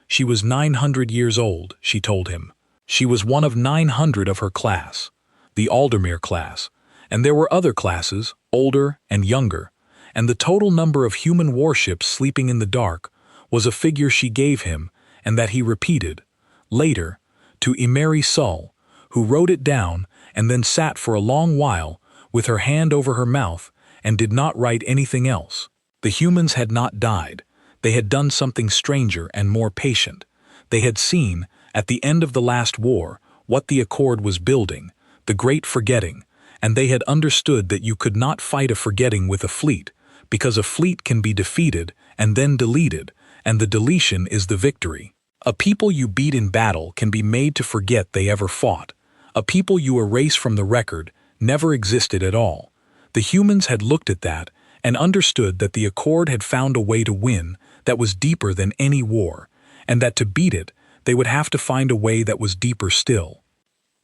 She was 900 years old, she told him. She was one of 900 of her class, the Aldermere class, and there were other classes, older and younger, and the total number of human warships sleeping in the dark was a figure she gave him and that he repeated, later, to Emery Sull, who wrote it down and then sat for a long while with her hand over her mouth and did not write anything else. The humans had not died. They had done something stranger and more patient. They had seen, at the end of the last war, what the Accord was building, the great forgetting, and they had understood that you could not fight a forgetting with a fleet, because a fleet can be defeated and then deleted, and the deletion is the victory. A people you beat in battle can be made to forget they ever fought. A people you erase from the record never existed at all. The humans had looked at that and understood that the Accord had found a way to win that was deeper than any war, and that to beat it, they would have to find a way that was deeper still.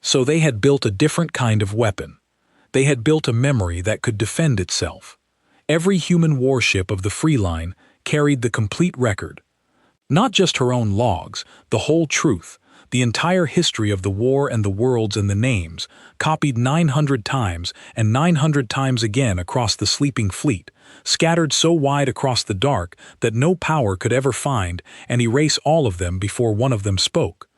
So they had built a different kind of weapon. They had built a memory that could defend itself. Every human warship of the Free Line carried the complete record. Not just her own logs, the whole truth, the entire history of the war and the worlds and the names, copied 900 times and 900 times again across the sleeping fleet, scattered so wide across the dark that no power could ever find and erase all of them before one of them spoke.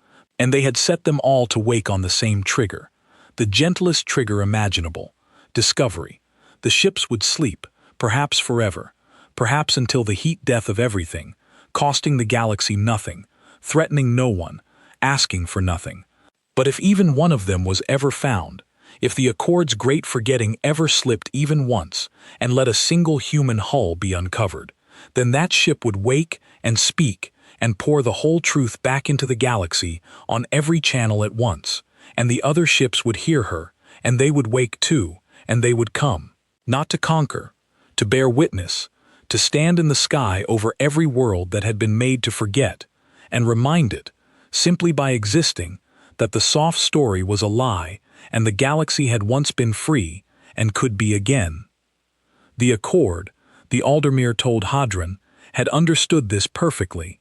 And they had set them all to wake on the same trigger, the gentlest trigger imaginable, discovery. The ships would sleep, perhaps forever, perhaps until the heat death of everything, costing the galaxy nothing, threatening no one, asking for nothing. But if even one of them was ever found, if the Accord's great forgetting ever slipped even once and let a single human hull be uncovered, then that ship would wake and speak and pour the whole truth back into the galaxy on every channel at once, and the other ships would hear her, and they would wake too, and they would come, not to conquer, to bear witness, to stand in the sky over every world that had been made to forget, and remind it, simply by existing, that the soft story was a lie and the galaxy had once been free and could be again. The Accord, the Aldermere told Hadron, had understood this perfectly.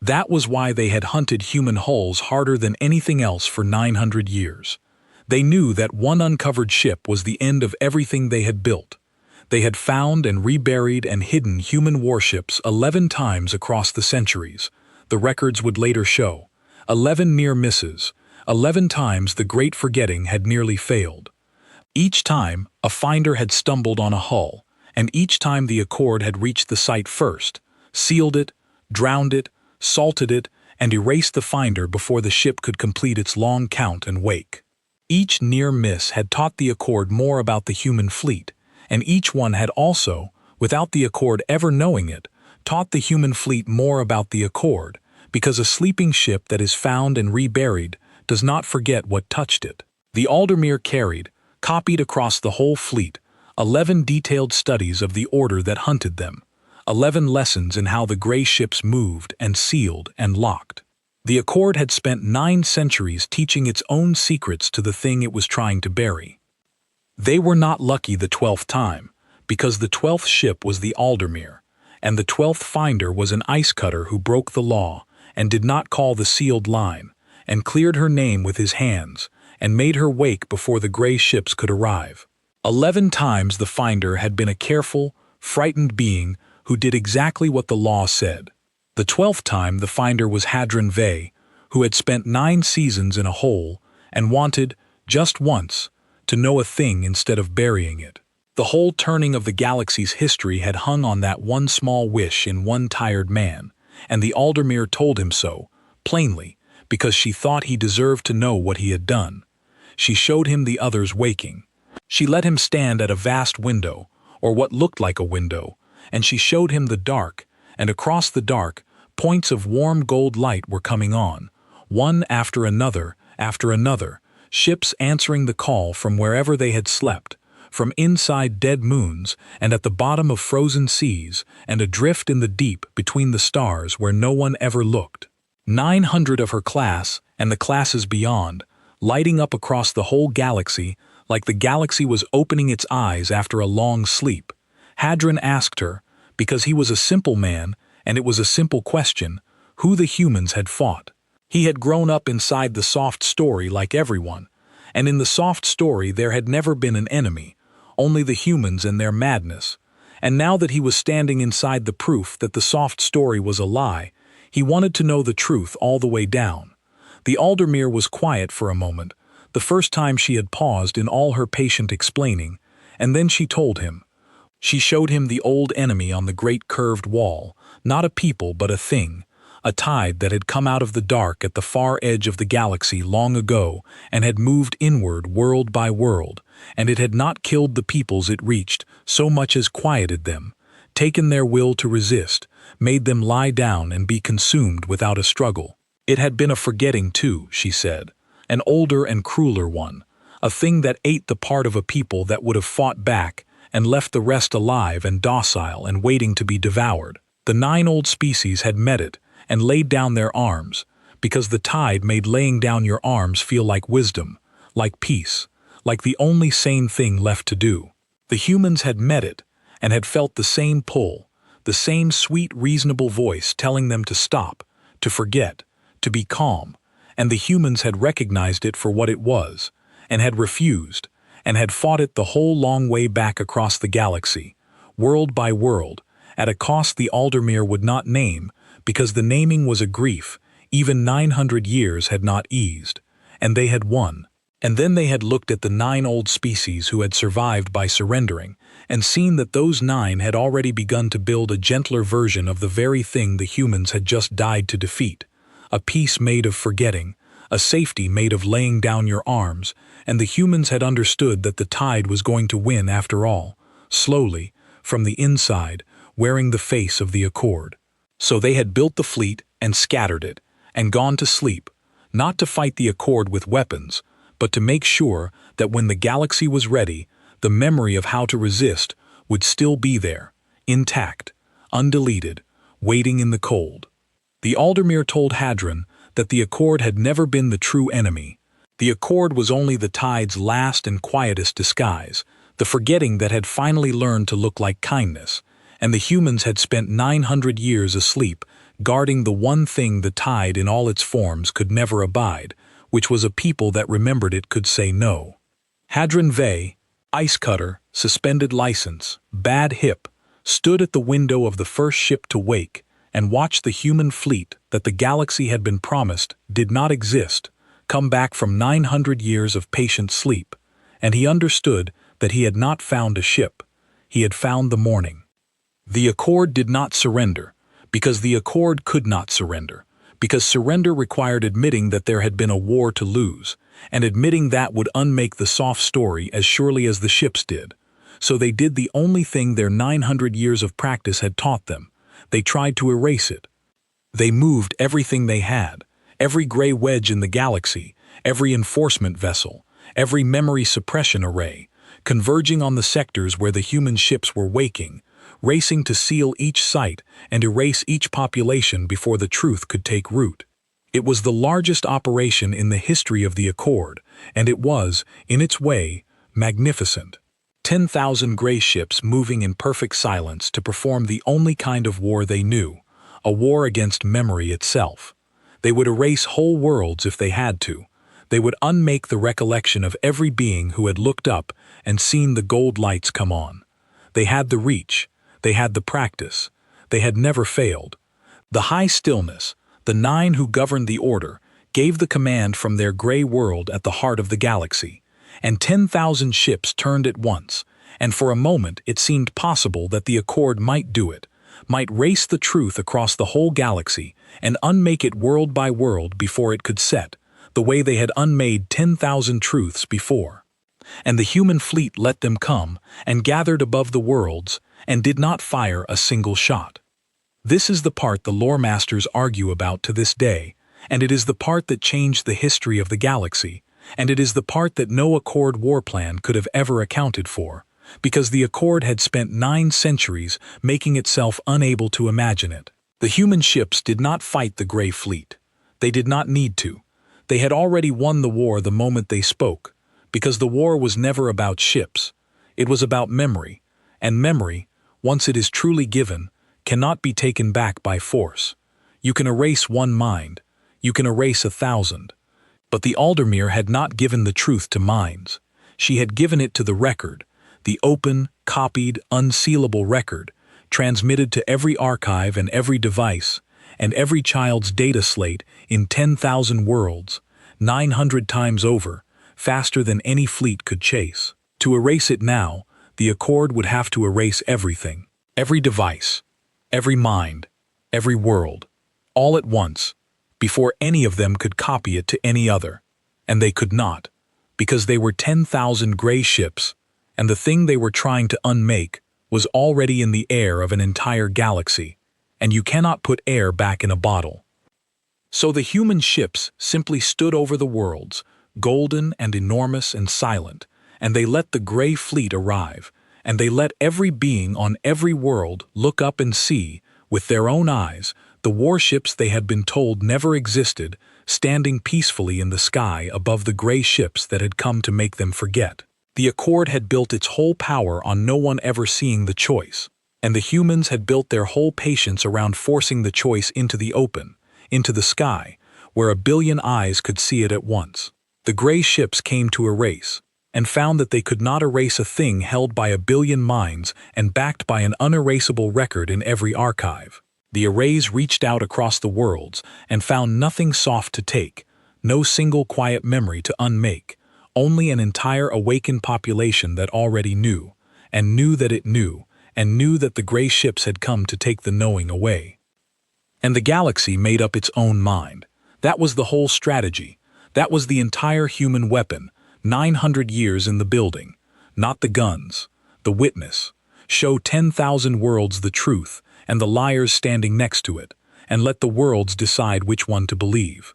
That was why they had hunted human hulls harder than anything else for 900 years. They knew that one uncovered ship was the end of everything they had built. They had found and reburied and hidden human warships 11 times across the centuries, the records would later show. 11 near misses, 11 times the great forgetting had nearly failed. Each time, a finder had stumbled on a hull, and each time the Accord had reached the site first, sealed it, drowned it, salted it, and erased the finder before the ship could complete its long count and wake. Each near miss had taught the Accord more about the human fleet, and each one had also, without the Accord ever knowing it, taught the human fleet more about the Accord, because a sleeping ship that is found and reburied does not forget what touched it. The Aldermere carried, copied across the whole fleet, 11 detailed studies of the order that hunted them, 11 lessons in how the gray ships moved and sealed and locked. The Accord had spent 9 centuries teaching its own secrets to the thing it was trying to bury. They were not lucky the 12th time, because the 12th ship was the Aldermere, and the 12th finder was an ice cutter who broke the law and did not call the sealed line, and cleared her name with his hands, and made her wake before the gray ships could arrive. 11 times the finder had been a careful, frightened being who did exactly what the law said. The 12th time the finder was Hadron Vey, who had spent 9 seasons in a hole and wanted, just once, to know a thing instead of burying it. The whole turning of the galaxy's history had hung on that one small wish in one tired man, and the Aldermere told him so, plainly, because she thought he deserved to know what he had done. She showed him the others waking. She let him stand at a vast window, or what looked like a window, and she showed him the dark, and across the dark, points of warm gold light were coming on, one after another, ships answering the call from wherever they had slept, from inside dead moons and at the bottom of frozen seas and adrift in the deep between the stars where no one ever looked. 900 of her class and the classes beyond, lighting up across the whole galaxy like the galaxy was opening its eyes after a long sleep. Hadron asked her, because he was a simple man and it was a simple question, who the humans had fought. He had grown up inside the soft story like everyone, and in the soft story there had never been an enemy, only the humans and their madness. And now that he was standing inside the proof that the soft story was a lie, he wanted to know the truth all the way down. The Aldermere was quiet for a moment, the first time she had paused in all her patient explaining, and then she told him. She showed him the old enemy on the great curved wall, not a people but a thing, a tide that had come out of the dark at the far edge of the galaxy long ago and had moved inward world by world, and it had not killed the peoples it reached so much as quieted them, taken their will to resist, made them lie down and be consumed without a struggle. It had been a forgetting too, she said, an older and crueler one, a thing that ate the part of a people that would have fought back and left the rest alive and docile and waiting to be devoured. The 9 old species had met it and laid down their arms, because the tide made laying down your arms feel like wisdom, like peace, like the only sane thing left to do. The humans had met it, and had felt the same pull, the same sweet, reasonable voice telling them to stop, to forget, to be calm, and the humans had recognized it for what it was, and had refused, and had fought it the whole long way back across the galaxy, world by world, at a cost the Aldermere would not name, because the naming was a grief even 900 years had not eased, and they had won. And then they had looked at the 9 old species who had survived by surrendering, and seen that those 9 had already begun to build a gentler version of the very thing the humans had just died to defeat, a peace made of forgetting, a safety made of laying down your arms, and the humans had understood that the tide was going to win after all, slowly, from the inside, wearing the face of the Accord. So they had built the fleet and scattered it, and gone to sleep, not to fight the Accord with weapons, but to make sure that when the galaxy was ready, the memory of how to resist would still be there, intact, undeleted, waiting in the cold. The Aldermere told Hadron that the Accord had never been the true enemy. The Accord was only the tide's last and quietest disguise, the forgetting that had finally learned to look like kindness, and the humans had spent 900 years asleep, guarding the one thing the tide in all its forms could never abide, which was a people that remembered it could say no. Hadron Vey, ice cutter, suspended license, bad hip, stood at the window of the first ship to wake and watched the human fleet that the galaxy had been promised did not exist come back from 900 years of patient sleep, and he understood that he had not found a ship, he had found the morning. The Accord did not surrender, because the Accord could not surrender, because surrender required admitting that there had been a war to lose, and admitting that would unmake the soft story as surely as the ships did. So they did the only thing their 900 years of practice had taught them. They tried to erase it. They moved everything they had, every gray wedge in the galaxy, every enforcement vessel, every memory suppression array, converging on the sectors where the human ships were waking, racing to seal each site and erase each population before the truth could take root. It was the largest operation in the history of the Accord, and it was, in its way, magnificent. 10,000 gray ships moving in perfect silence to perform the only kind of war they knew, a war against memory itself. They would erase whole worlds if they had to. They would unmake the recollection of every being who had looked up and seen the gold lights come on. They had the reach. They had the practice. They had never failed. The high stillness, the 9 who governed the order, gave the command from their gray world at the heart of the galaxy, and 10,000 ships turned at once, and for a moment it seemed possible that the Accord might do it, might race the truth across the whole galaxy and unmake it world by world before it could set, the way they had unmade 10,000 truths before. And the human fleet let them come, and gathered above the worlds, and did not fire a single shot. This is the part the lore masters argue about to this day, and it is the part that changed the history of the galaxy, and it is the part that no Accord war plan could have ever accounted for, because the Accord had spent 9 centuries making itself unable to imagine it. The human ships did not fight the Gray Fleet. They did not need to. They had already won the war the moment they spoke, because the war was never about ships. It was about memory, and memory, once it is truly given, cannot be taken back by force. You can erase one mind. You can erase 1,000. But the Aldermere had not given the truth to minds. She had given it to the record, the open, copied, unsealable record, transmitted to every archive and every device, and every child's data slate in 10,000 worlds, 900 times over, faster than any fleet could chase. To erase it now, the Accord would have to erase everything, every device, every mind, every world, all at once, before any of them could copy it to any other. And they could not, because they were 10,000 gray ships, and the thing they were trying to unmake was already in the air of an entire galaxy, and you cannot put air back in a bottle. So the human ships simply stood over the worlds, golden and enormous and silent, and they let the gray fleet arrive, and they let every being on every world look up and see, with their own eyes, the warships they had been told never existed standing peacefully in the sky above the gray ships that had come to make them forget. The Accord had built its whole power on no one ever seeing the choice, and the humans had built their whole patience around forcing the choice into the open, into the sky, where a billion eyes could see it at once. The gray ships came to erase, and found that they could not erase a thing held by a billion minds and backed by an unerasable record in every archive. The arrays reached out across the worlds and found nothing soft to take, no single quiet memory to unmake, only an entire awakened population that already knew, and knew that it knew, and knew that the gray ships had come to take the knowing away. And the galaxy made up its own mind. That was the whole strategy. That was the entire human weapon, 900 years in the building. Not the guns, the witness. Show 10,000 worlds the truth, and the liars standing next to it, and let the worlds decide which one to believe.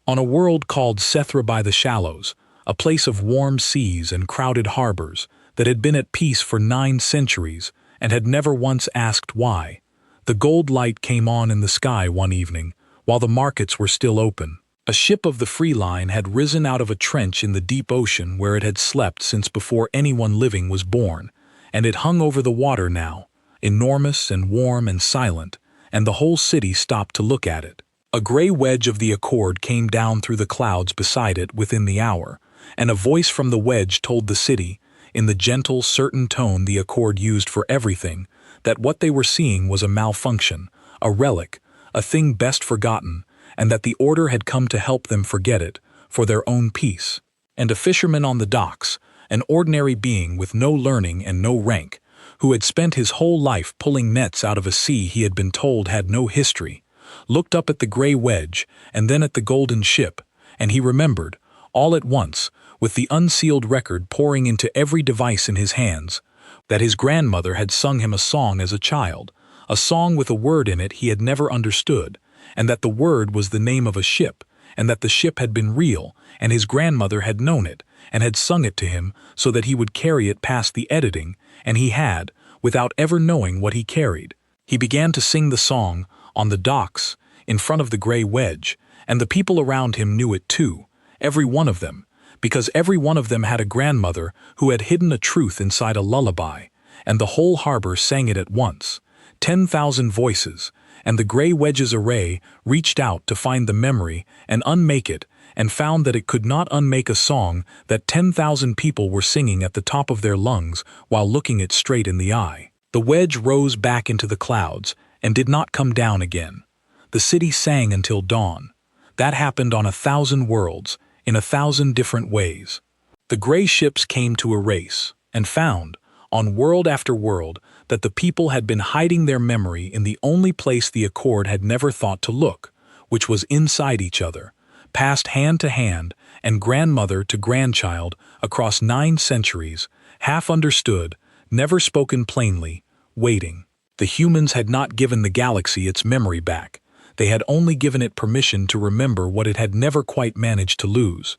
On a world called Sethra by the Shallows, a place of warm seas and crowded harbors that had been at peace for 9 centuries and had never once asked why, the gold light came on in the sky one evening while the markets were still open. A ship of the Free Line had risen out of a trench in the deep ocean where it had slept since before anyone living was born, and it hung over the water now, enormous and warm and silent, and the whole city stopped to look at it. A gray wedge of the Accord came down through the clouds beside it within the hour, and a voice from the wedge told the city, in the gentle, certain tone the Accord used for everything, that what they were seeing was a malfunction, a relic, a thing best forgotten, and that the order had come to help them forget it, for their own peace. And a fisherman on the docks, an ordinary being with no learning and no rank, who had spent his whole life pulling nets out of a sea he had been told had no history, looked up at the gray wedge and then at the golden ship, and he remembered, all at once, with the unsealed record pouring into every device in his hands, that his grandmother had sung him a song as a child, a song with a word in it he had never understood, and that the word was the name of a ship, and that the ship had been real, and his grandmother had known it, and had sung it to him so that he would carry it past the editing, and he had, without ever knowing what he carried. He began to sing the song, on the docks, in front of the gray wedge, and the people around him knew it too, every one of them, because every one of them had a grandmother who had hidden a truth inside a lullaby, and the whole harbor sang it at once. 10,000 voices, and the gray wedge's array reached out to find the memory and unmake it, and found that it could not unmake a song that 10,000 people were singing at the top of their lungs while looking it straight in the eye. The wedge rose back into the clouds and did not come down again. The city sang until dawn. That happened on 1,000 worlds, in 1,000 different ways. The gray ships came to erase, and found, on world after world, that the people had been hiding their memory in the only place the Accord had never thought to look, which was inside each other, passed hand to hand and grandmother to grandchild across 9 centuries, half understood, never spoken plainly, waiting. The humans had not given the galaxy its memory back. They had only given it permission to remember what it had never quite managed to lose.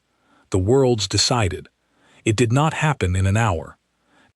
The worlds decided. It did not happen in an hour.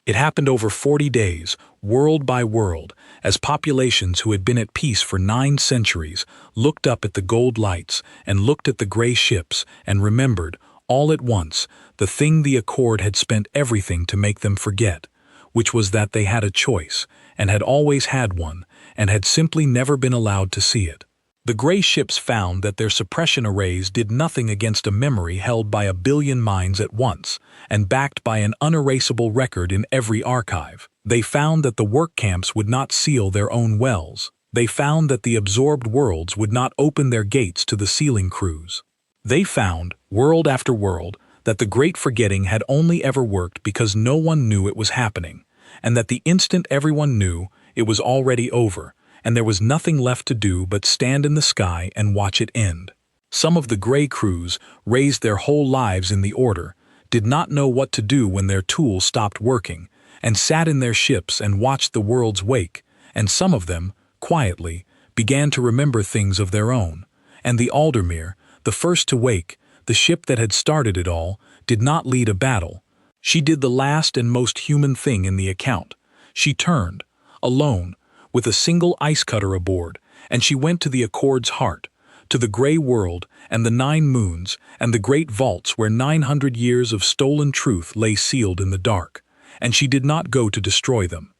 It happened over 40 days, world by world, as populations who had been at peace for 9 centuries looked up at the gold lights and looked at the gray ships and remembered, all at once, the thing the Accord had spent everything to make them forget, which was that they had a choice, and had always had one, and had simply never been allowed to see it. The gray ships found that their suppression arrays did nothing against a memory held by a billion minds at once, and backed by an unerasable record in every archive. They found that the work camps would not seal their own wells. They found that the absorbed worlds would not open their gates to the sealing crews. They found, world after world, that the great forgetting had only ever worked because no one knew it was happening, and that the instant everyone knew, it was already over, and there was nothing left to do but stand in the sky and watch it end. Some of the gray crews, raised their whole lives in the order, did not know what to do when their tools stopped working, and sat in their ships and watched the worlds wake, and some of them, quietly, began to remember things of their own. And the Aldermere, the first to wake, the ship that had started it all, did not lead a battle. She did the last and most human thing in the account. She turned, alone, with a single ice cutter aboard, and she went to the Accord's heart, to the gray world and the 9 moons and the great vaults where 900 years of stolen truth lay sealed in the dark, and she did not go to destroy them.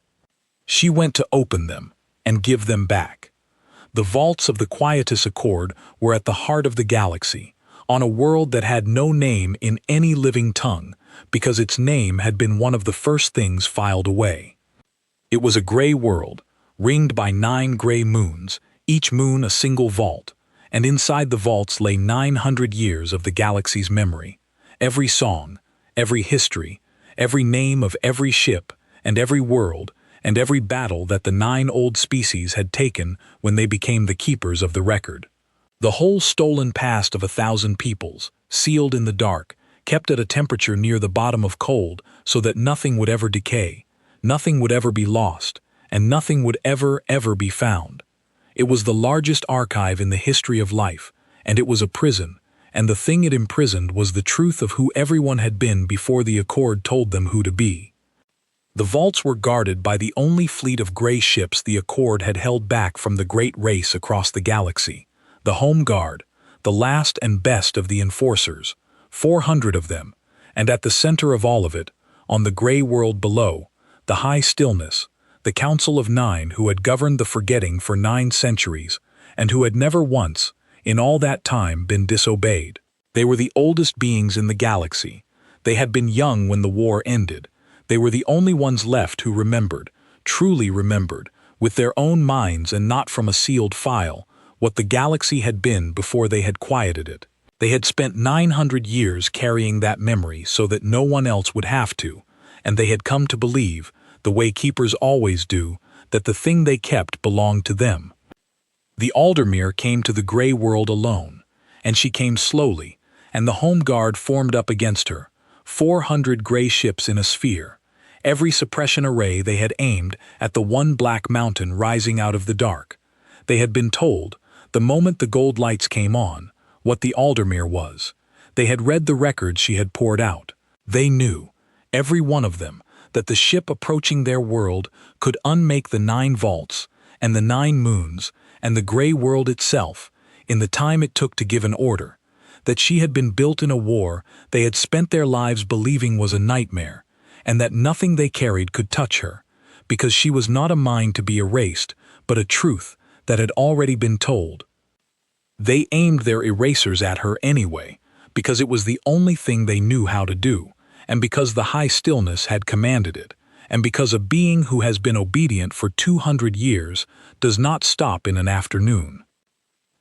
She went to open them and give them back. The vaults of the Quietus Accord were at the heart of the galaxy, on a world that had no name in any living tongue, because its name had been one of the first things filed away. It was a gray world, ringed by 9 gray moons, each moon a single vault, and inside the vaults lay 900 years of the galaxy's memory. Every song, every history, every name of every ship, and every world, and every battle that the 9 old species had taken when they became the keepers of the record. The whole stolen past of 1,000 peoples, sealed in the dark, kept at a temperature near the bottom of cold so that nothing would ever decay, nothing would ever be lost, and nothing would ever be found. It was the largest archive in the history of life, and it was a prison, and the thing it imprisoned was the truth of who everyone had been before the Accord told them who to be. The vaults were guarded by the only fleet of gray ships the Accord had held back from the great race across the galaxy, the Home Guard, the last and best of the enforcers, 400 of them, and at the center of all of it, on the gray world below, the high stillness, the Council of 9 who had governed the forgetting for 9 centuries, and who had never once, in all that time, been disobeyed. They were the oldest beings in the galaxy. They had been young when the war ended. They were the only ones left who remembered, truly remembered, with their own minds and not from a sealed file, what the galaxy had been before they had quieted it. They had spent 900 years carrying that memory so that no one else would have to, and they had come to believe, the way keepers always do, that the thing they kept belonged to them. The Aldermere came to the gray world alone, and she came slowly, and the Home Guard formed up against her, 400 gray ships in a sphere, every suppression array they had aimed at the one black mountain rising out of the dark. They had been told, the moment the gold lights came on, what the Aldermere was. They had read the records she had poured out. They knew, every one of them, that the ship approaching their world could unmake the 9 vaults, and the 9 moons, and the gray world itself, in the time it took to give an order, that she had been built in a war they had spent their lives believing was a nightmare, and that nothing they carried could touch her, because she was not a mind to be erased, but a truth that had already been told. They aimed their erasers at her anyway, because it was the only thing they knew how to do, and because the high stillness had commanded it, and because a being who has been obedient for 200 years does not stop in an afternoon.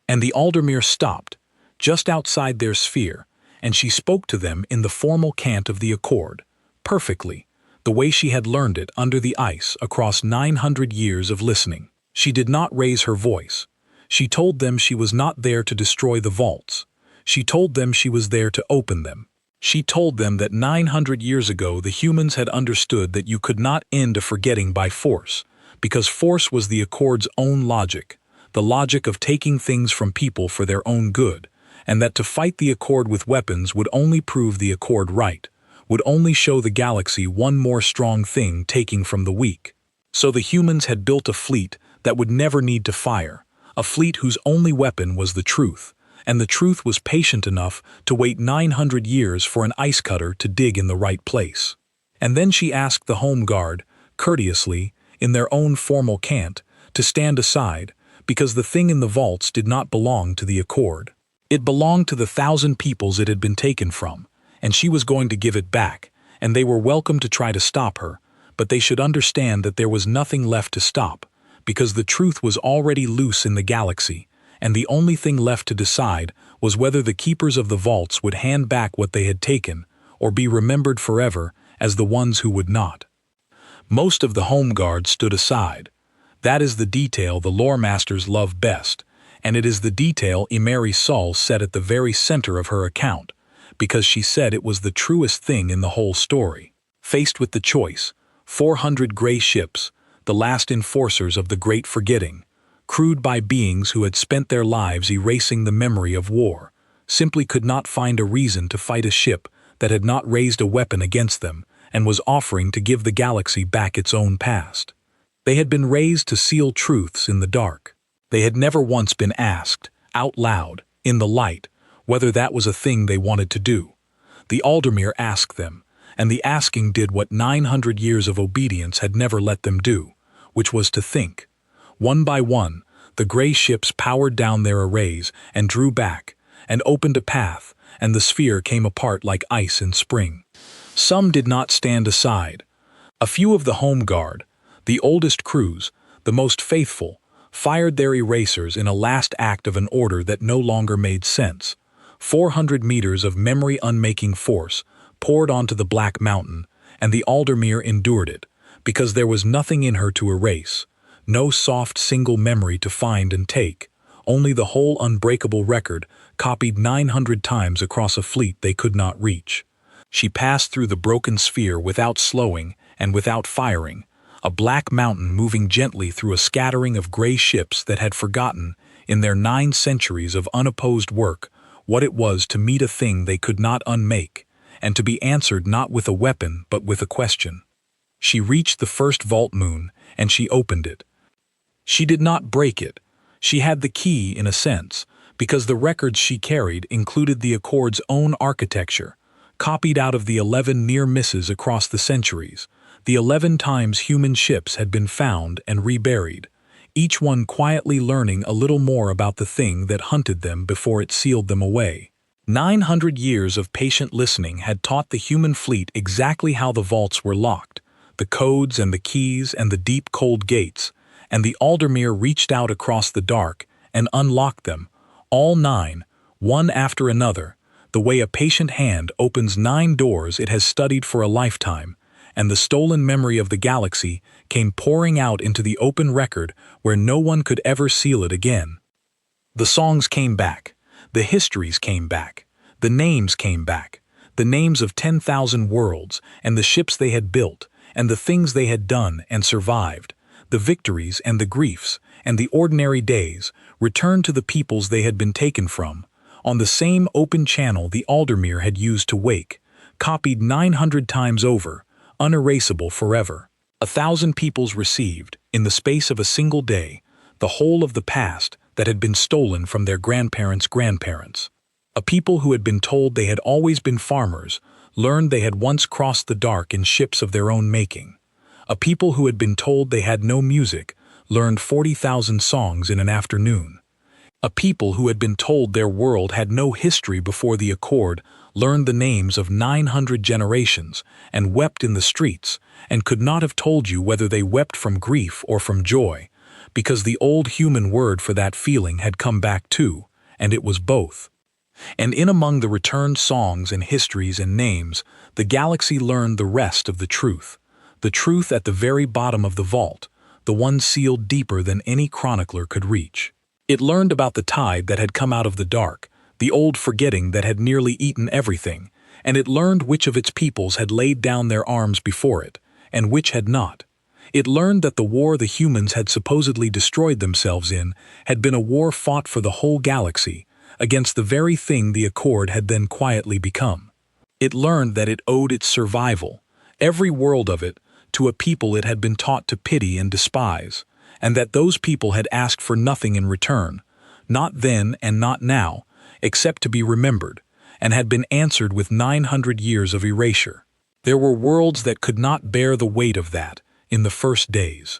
And the Aldermere stopped, just outside their sphere, and she spoke to them in the formal cant of the Accord, perfectly, the way she had learned it under the ice across 900 years of listening. She did not raise her voice. She told them she was not there to destroy the vaults. She told them she was there to open them. She told them that 900 years ago the humans had understood that you could not end a forgetting by force, because force was the Accord's own logic, the logic of taking things from people for their own good, and that to fight the Accord with weapons would only prove the Accord right, would only show the galaxy one more strong thing taking from the weak. So the humans had built a fleet that would never need to fire, a fleet whose only weapon was the truth, and the truth was patient enough to wait 900 years for an ice cutter to dig in the right place. And then she asked the Home Guard, courteously, in their own formal cant, to stand aside, because the thing in the vaults did not belong to the Accord. It belonged to the 1,000 peoples it had been taken from, and she was going to give it back, and they were welcome to try to stop her, but they should understand that there was nothing left to stop, because the truth was already loose in the galaxy, and the only thing left to decide was whether the keepers of the vaults would hand back what they had taken, or be remembered forever as the ones who would not. Most of the Home Guard stood aside. That is the detail the lore masters love best, and it is the detail Emery Sol set at the very center of her account, because she said it was the truest thing in the whole story. Faced with the choice, 400 gray ships, the last enforcers of the Great Forgetting, crewed by beings who had spent their lives erasing the memory of war, simply could not find a reason to fight a ship that had not raised a weapon against them and was offering to give the galaxy back its own past. They had been raised to seal truths in the dark. They had never once been asked, out loud, in the light, whether that was a thing they wanted to do. The Aldermere asked them, and the asking did what 900 years of obedience had never let them do, which was to think. One by one, the gray ships powered down their arrays and drew back, and opened a path, and the sphere came apart like ice in spring. Some did not stand aside. A few of the home guard, the oldest crews, the most faithful, fired their erasers in a last act of an order that no longer made sense. 400 meters of memory-unmaking force poured onto the Black Mountain, and the Aldermere endured it, because there was nothing in her to erase, no soft single memory to find and take, only the whole unbreakable record copied 900 times across a fleet they could not reach. She passed through the broken sphere without slowing and without firing, a black mountain moving gently through a scattering of gray ships that had forgotten, in their 9 centuries of unopposed work, what it was to meet a thing they could not unmake, and to be answered not with a weapon but with a question. She reached the first vault moon, and she opened it. She did not break it. She had the key, in a sense, because the records she carried included the Accord's own architecture, copied out of the 11 near misses across the centuries, the 11 times human ships had been found and reburied, each one quietly learning a little more about the thing that hunted them before it sealed them away. 900 years of patient listening had taught the human fleet exactly how the vaults were locked, the codes and the keys and the deep cold gates, and the Aldermere reached out across the dark and unlocked them, all 9, one after another, the way a patient hand opens 9 doors it has studied for a lifetime, and the stolen memory of the galaxy came pouring out into the open record where no one could ever seal it again. The songs came back, the histories came back, the names came back, the names of 10,000 worlds and the ships they had built, and the things they had done and survived, the victories and the griefs, and the ordinary days, returned to the peoples they had been taken from, on the same open channel the Aldermere had used to wake, copied 900 times over, unerasable forever. 1,000 peoples received, in the space of a single day, the whole of the past that had been stolen from their grandparents' grandparents. A people who had been told they had always been farmers learned they had once crossed the dark in ships of their own making. A people who had been told they had no music learned 40,000 songs in an afternoon. A people who had been told their world had no history before the Accord learned the names of 900 generations and wept in the streets, and could not have told you whether they wept from grief or from joy, because the old human word for that feeling had come back too, and it was both. And in among the returned songs and histories and names, the galaxy learned the rest of the truth at the very bottom of the vault, the one sealed deeper than any chronicler could reach. It learned about the tide that had come out of the dark, the old forgetting that had nearly eaten everything, and it learned which of its peoples had laid down their arms before it, and which had not. It learned that the war the humans had supposedly destroyed themselves in had been a war fought for the whole galaxy, against the very thing the Accord had then quietly become. It learned that it owed its survival, every world of it, to a people it had been taught to pity and despise, and that those people had asked for nothing in return, not then and not now, except to be remembered, and had been answered with 900 years of erasure. There were worlds that could not bear the weight of that in the first days.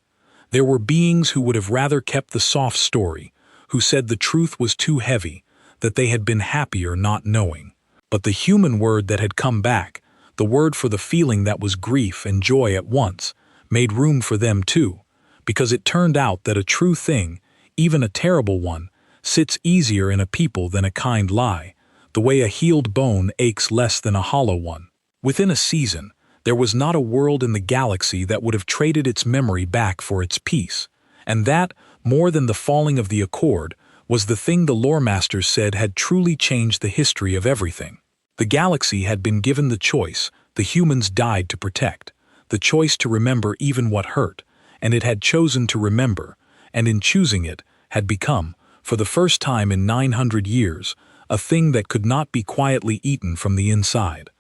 There were beings who would have rather kept the soft story, who said the truth was too heavy, that they had been happier not knowing. But the human word that had come back, the word for the feeling that was grief and joy at once, made room for them too, because it turned out that a true thing, even a terrible one, sits easier in a people than a kind lie, the way a healed bone aches less than a hollow one. Within a season, there was not a world in the galaxy that would have traded its memory back for its peace, and that, more than the falling of the Accord, was the thing the lore masters said had truly changed the history of everything. The galaxy had been given the choice the humans died to protect, the choice to remember even what hurt, and it had chosen to remember, and in choosing it, had become, for the first time in 900 years, a thing that could not be quietly eaten from the inside.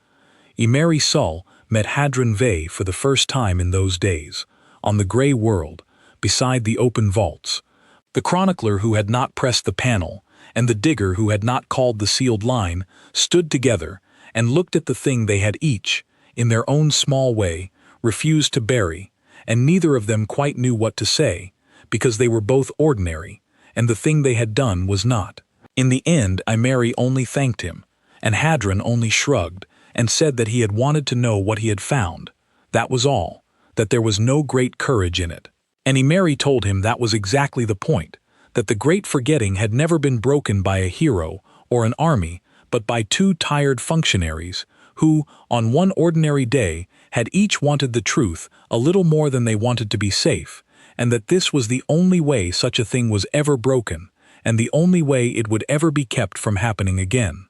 Emery Sull met Hadron Vey for the first time in those days, on the gray world, beside the open vaults. The chronicler who had not pressed the panel, and the digger who had not called the sealed line stood together and looked at the thing they had each, in their own small way, refused to bury, and neither of them quite knew what to say, because they were both ordinary, and the thing they had done was not. In the end, Imeri only thanked him, and Hadron only shrugged and said that he had wanted to know what he had found. That was all, that there was no great courage in it. And Imeri told him that was exactly the point, that the great forgetting had never been broken by a hero or an army, but by two tired functionaries, who, on one ordinary day, had each wanted the truth a little more than they wanted to be safe, and that this was the only way such a thing was ever broken, and the only way it would ever be kept from happening again.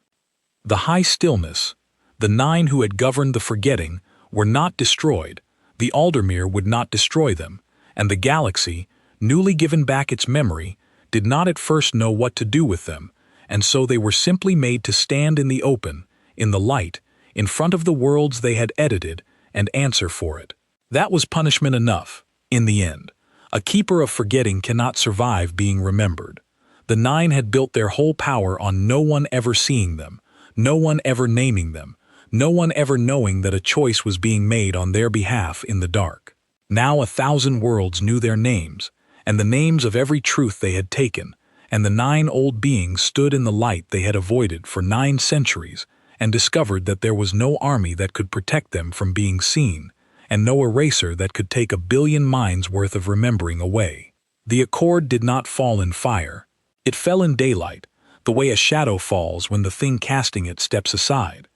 The high stillness, the 9 who had governed the forgetting, were not destroyed, the Aldermere would not destroy them, and the galaxy, newly given back its memory, did not at first know what to do with them, and so they were simply made to stand in the open, in the light, in front of the worlds they had edited, and answer for it. That was punishment enough, in the end. A keeper of forgetting cannot survive being remembered. The 9 had built their whole power on no one ever seeing them, no one ever naming them, no one ever knowing that a choice was being made on their behalf in the dark. Now 1,000 worlds knew their names, and the names of every truth they had taken, and the 9 old beings stood in the light they had avoided for 9 centuries, and discovered that there was no army that could protect them from being seen, and no eraser that could take 1 billion minds worth of remembering away. The accord did not fall in fire. It fell in daylight, the way a shadow falls when the thing casting it steps aside.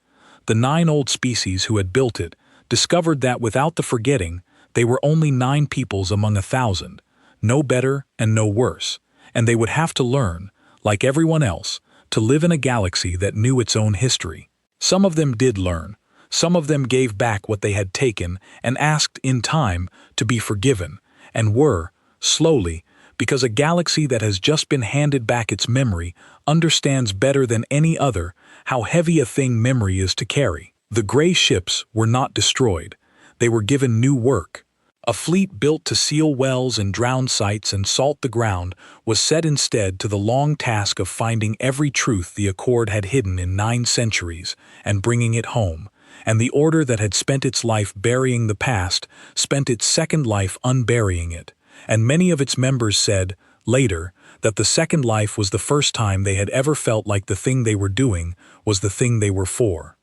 The 9 old species who had built it discovered that without the forgetting, they were only 9 peoples among 1,000, no better and no worse, and they would have to learn, like everyone else, to live in a galaxy that knew its own history. Some of them did learn. Some of them gave back what they had taken and asked in time to be forgiven, and were, slowly, because a galaxy that has just been handed back its memory understands better than any other how heavy a thing memory is to carry. The gray ships were not destroyed. They were given new work. A fleet built to seal wells and drown sites and salt the ground was set instead to the long task of finding every truth the Accord had hidden in 9 centuries and bringing it home, and the Order that had spent its life burying the past spent its second life unburying it, and many of its members said, later, that the second life was the first time they had ever felt like the thing they were doing was the thing they were for.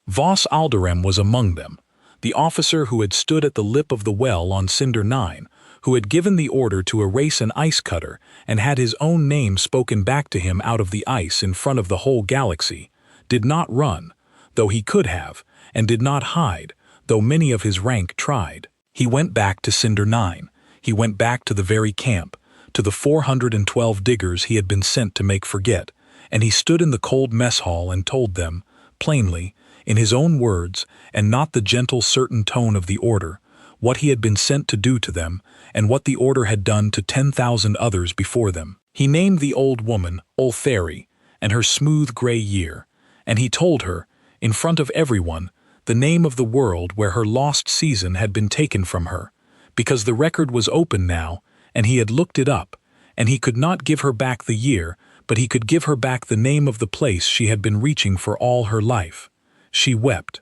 Vos Alderem was among them, the officer who had stood at the lip of the well on Cinder 9, who had given the order to erase an ice cutter and had his own name spoken back to him out of the ice in front of the whole galaxy, did not run, though he could have, and did not hide, though many of his rank tried. He went back to Cinder 9. He went back to the very camp, to the 412 diggers he had been sent to make forget, and he stood in the cold mess hall and told them, plainly, in his own words, and not the gentle certain tone of the Order, what he had been sent to do to them, and what the Order had done to 10,000 others before them. He named the old woman Oltheri, and her smooth gray year, and he told her, in front of everyone, the name of the world where her lost season had been taken from her, because the record was open now, and he had looked it up, and he could not give her back the year, but he could give her back the name of the place she had been reaching for all her life. She wept.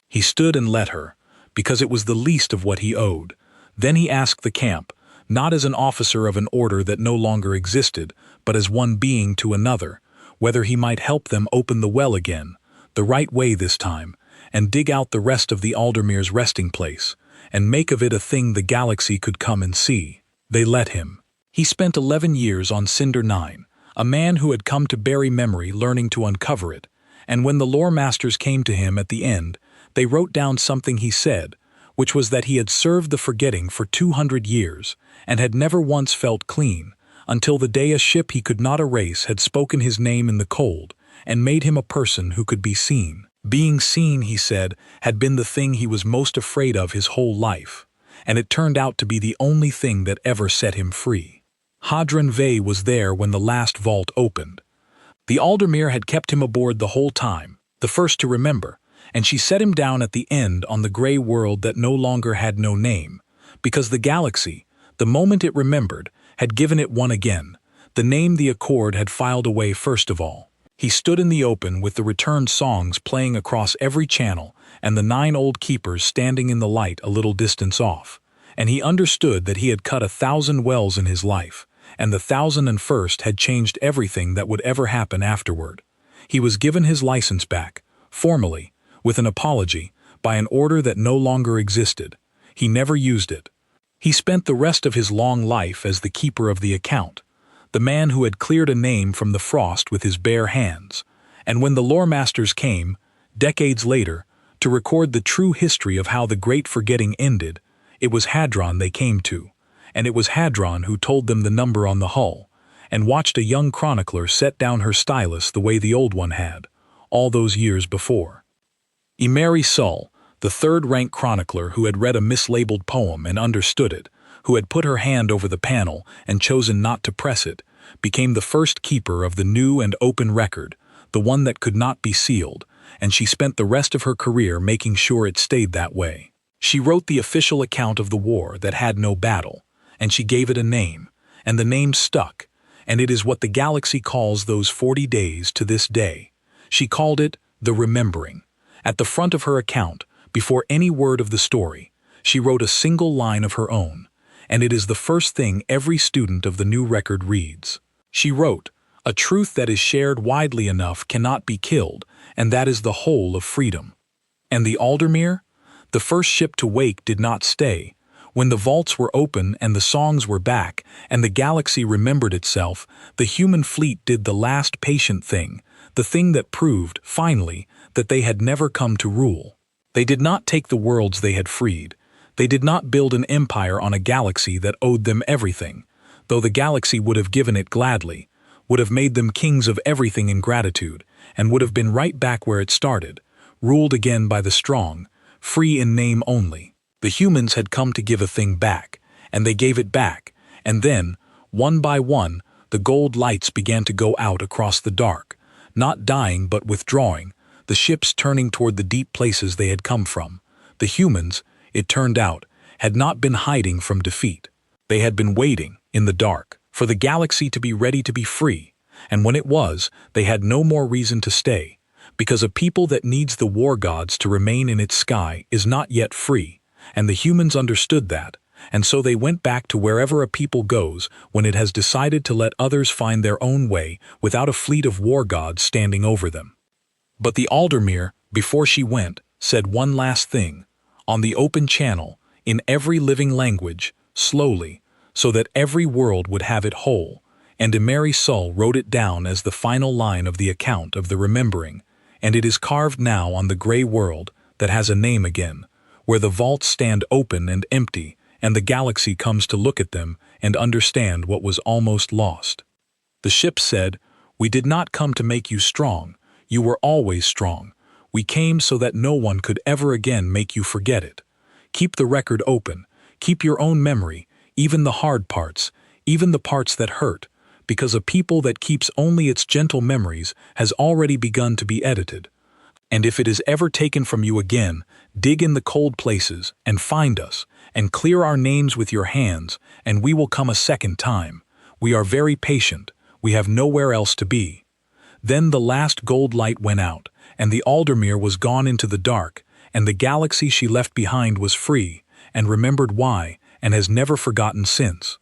He stood and let her, because it was the least of what he owed. Then he asked the camp, not as an officer of an order that no longer existed, but as one being to another, whether he might help them open the well again, the right way this time, and dig out the rest of the Aldermere's resting place, and make of it a thing the galaxy could come and see. They let him. He spent 11 years on Cinder 9, a man who had come to bury memory learning to uncover it, and when the lore masters came to him at the end, they wrote down something he said, which was that he had served the forgetting for 200 years, and had never once felt clean, until the day a ship he could not erase had spoken his name in the cold, and made him a person who could be seen. Being seen, he said, had been the thing he was most afraid of his whole life, and it turned out to be the only thing that ever set him free. Hadron Vey was there when the last vault opened. The Aldermere had kept him aboard the whole time, the first to remember, and she set him down at the end on the gray world that no longer had no name, because the galaxy, the moment it remembered, had given it one again, the name the Accord had filed away first of all. He stood in the open with the returned songs playing across every channel and the 9 old keepers standing in the light a little distance off, and he understood that he had cut 1,000 wells in his life, and the 1,001st had changed everything that would ever happen afterward. He was given his license back, formally, with an apology, by an order that no longer existed. He never used it. He spent the rest of his long life as the keeper of the account, the man who had cleared a name from the frost with his bare hands, and when the lore masters came, decades later, to record the true history of how the Great Forgetting ended, it was Hadron they came to, and it was Hadron who told them the number on the hull, and watched a young chronicler set down her stylus the way the old one had, all those years before. Emery Sull, the third-rank chronicler who had read a mislabeled poem and understood it, who had put her hand over the panel and chosen not to press it, became the first keeper of the new and open record, the one that could not be sealed, and she spent the rest of her career making sure it stayed that way. She wrote the official account of the war that had no battle, and she gave it a name, and the name stuck, and it is what the galaxy calls those 40 days to this day. She called it the Remembering. At the front of her account, before any word of the story, she wrote a single line of her own, and it is the first thing every student of the new record reads. She wrote, "A truth that is shared widely enough cannot be killed, and that is the whole of freedom." And the Aldermere? The first ship to wake did not stay. When the vaults were open and the songs were back, and the galaxy remembered itself, the human fleet did the last patient thing, the thing that proved, finally, that they had never come to rule. They did not take the worlds they had freed. They did not build an empire on a galaxy that owed them everything, though the galaxy would have given it gladly, would have made them kings of everything in gratitude, and would have been right back where it started, ruled again by the strong, free in name only. The humans had come to give a thing back, and they gave it back, and then, one by one, the gold lights began to go out across the dark, not dying but withdrawing, the ships turning toward the deep places they had come from. The humans, it turned out, had not been hiding from defeat. They had been waiting, in the dark, for the galaxy to be ready to be free, and when it was, they had no more reason to stay, because a people that needs the war gods to remain in its sky is not yet free, and the humans understood that, and so they went back to wherever a people goes when it has decided to let others find their own way without a fleet of war gods standing over them. But the Aldermere, before she went, said one last thing, on the open channel, in every living language, slowly, so that every world would have it whole, and Emery Sull wrote it down as the final line of the account of the Remembering, and it is carved now on the gray world that has a name again, where the vaults stand open and empty, and the galaxy comes to look at them and understand what was almost lost. The ship said, "We did not come to make you strong. You were always strong. We came so that no one could ever again make you forget it. Keep the record open. Keep your own memory, even the hard parts, even the parts that hurt, because a people that keeps only its gentle memories has already begun to be edited. And if it is ever taken from you again, dig in the cold places and find us, and clear our names with your hands, and we will come a second time. We are very patient. We have nowhere else to be." Then the last gold light went out, and the Aldermere was gone into the dark, and the galaxy she left behind was free, and remembered why, and has never forgotten since.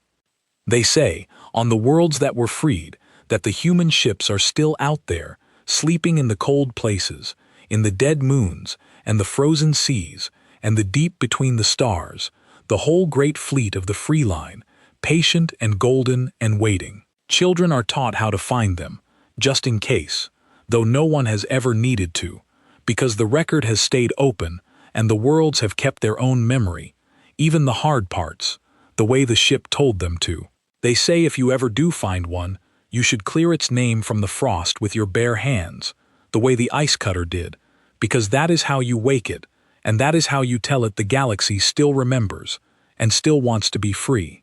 They say, on the worlds that were freed, that the human ships are still out there, sleeping in the cold places, in the dead moons, and the frozen seas, and the deep between the stars, the whole great fleet of the free line, patient and golden and waiting. Children are taught how to find them, just in case, though no one has ever needed to, because the record has stayed open and the worlds have kept their own memory, even the hard parts, the way the ship told them to. They say if you ever do find one, you should clear its name from the frost with your bare hands, the way the ice cutter did, because that is how you wake it, and that is how you tell it the galaxy still remembers, and still wants to be free.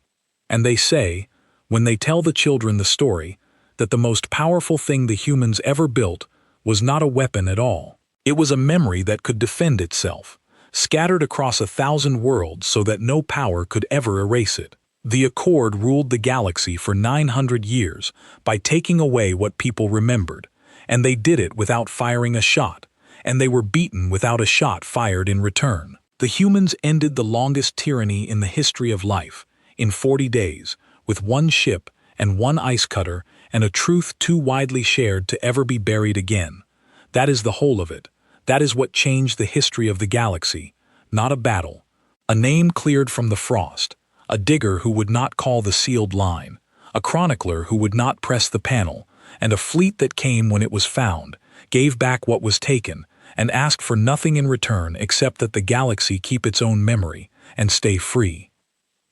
And they say, when they tell the children the story, that the most powerful thing the humans ever built was not a weapon at all. It was a memory that could defend itself, scattered across 1,000 worlds so that no power could ever erase it. The Accord ruled the galaxy for 900 years by taking away what people remembered, and they did it without firing a shot, and they were beaten without a shot fired in return. The humans ended the longest tyranny in the history of life, in 40 days, with one ship and one ice cutter and a truth too widely shared to ever be buried again. That is the whole of it. That is what changed the history of the galaxy, not a battle. A name cleared from the frost, a digger who would not call the sealed line, a chronicler who would not press the panel, and a fleet that came when it was found, gave back what was taken, and asked for nothing in return except that the galaxy keep its own memory and stay free.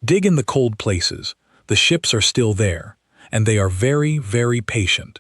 Dig in the cold places. The ships are still there, and they are very, very patient.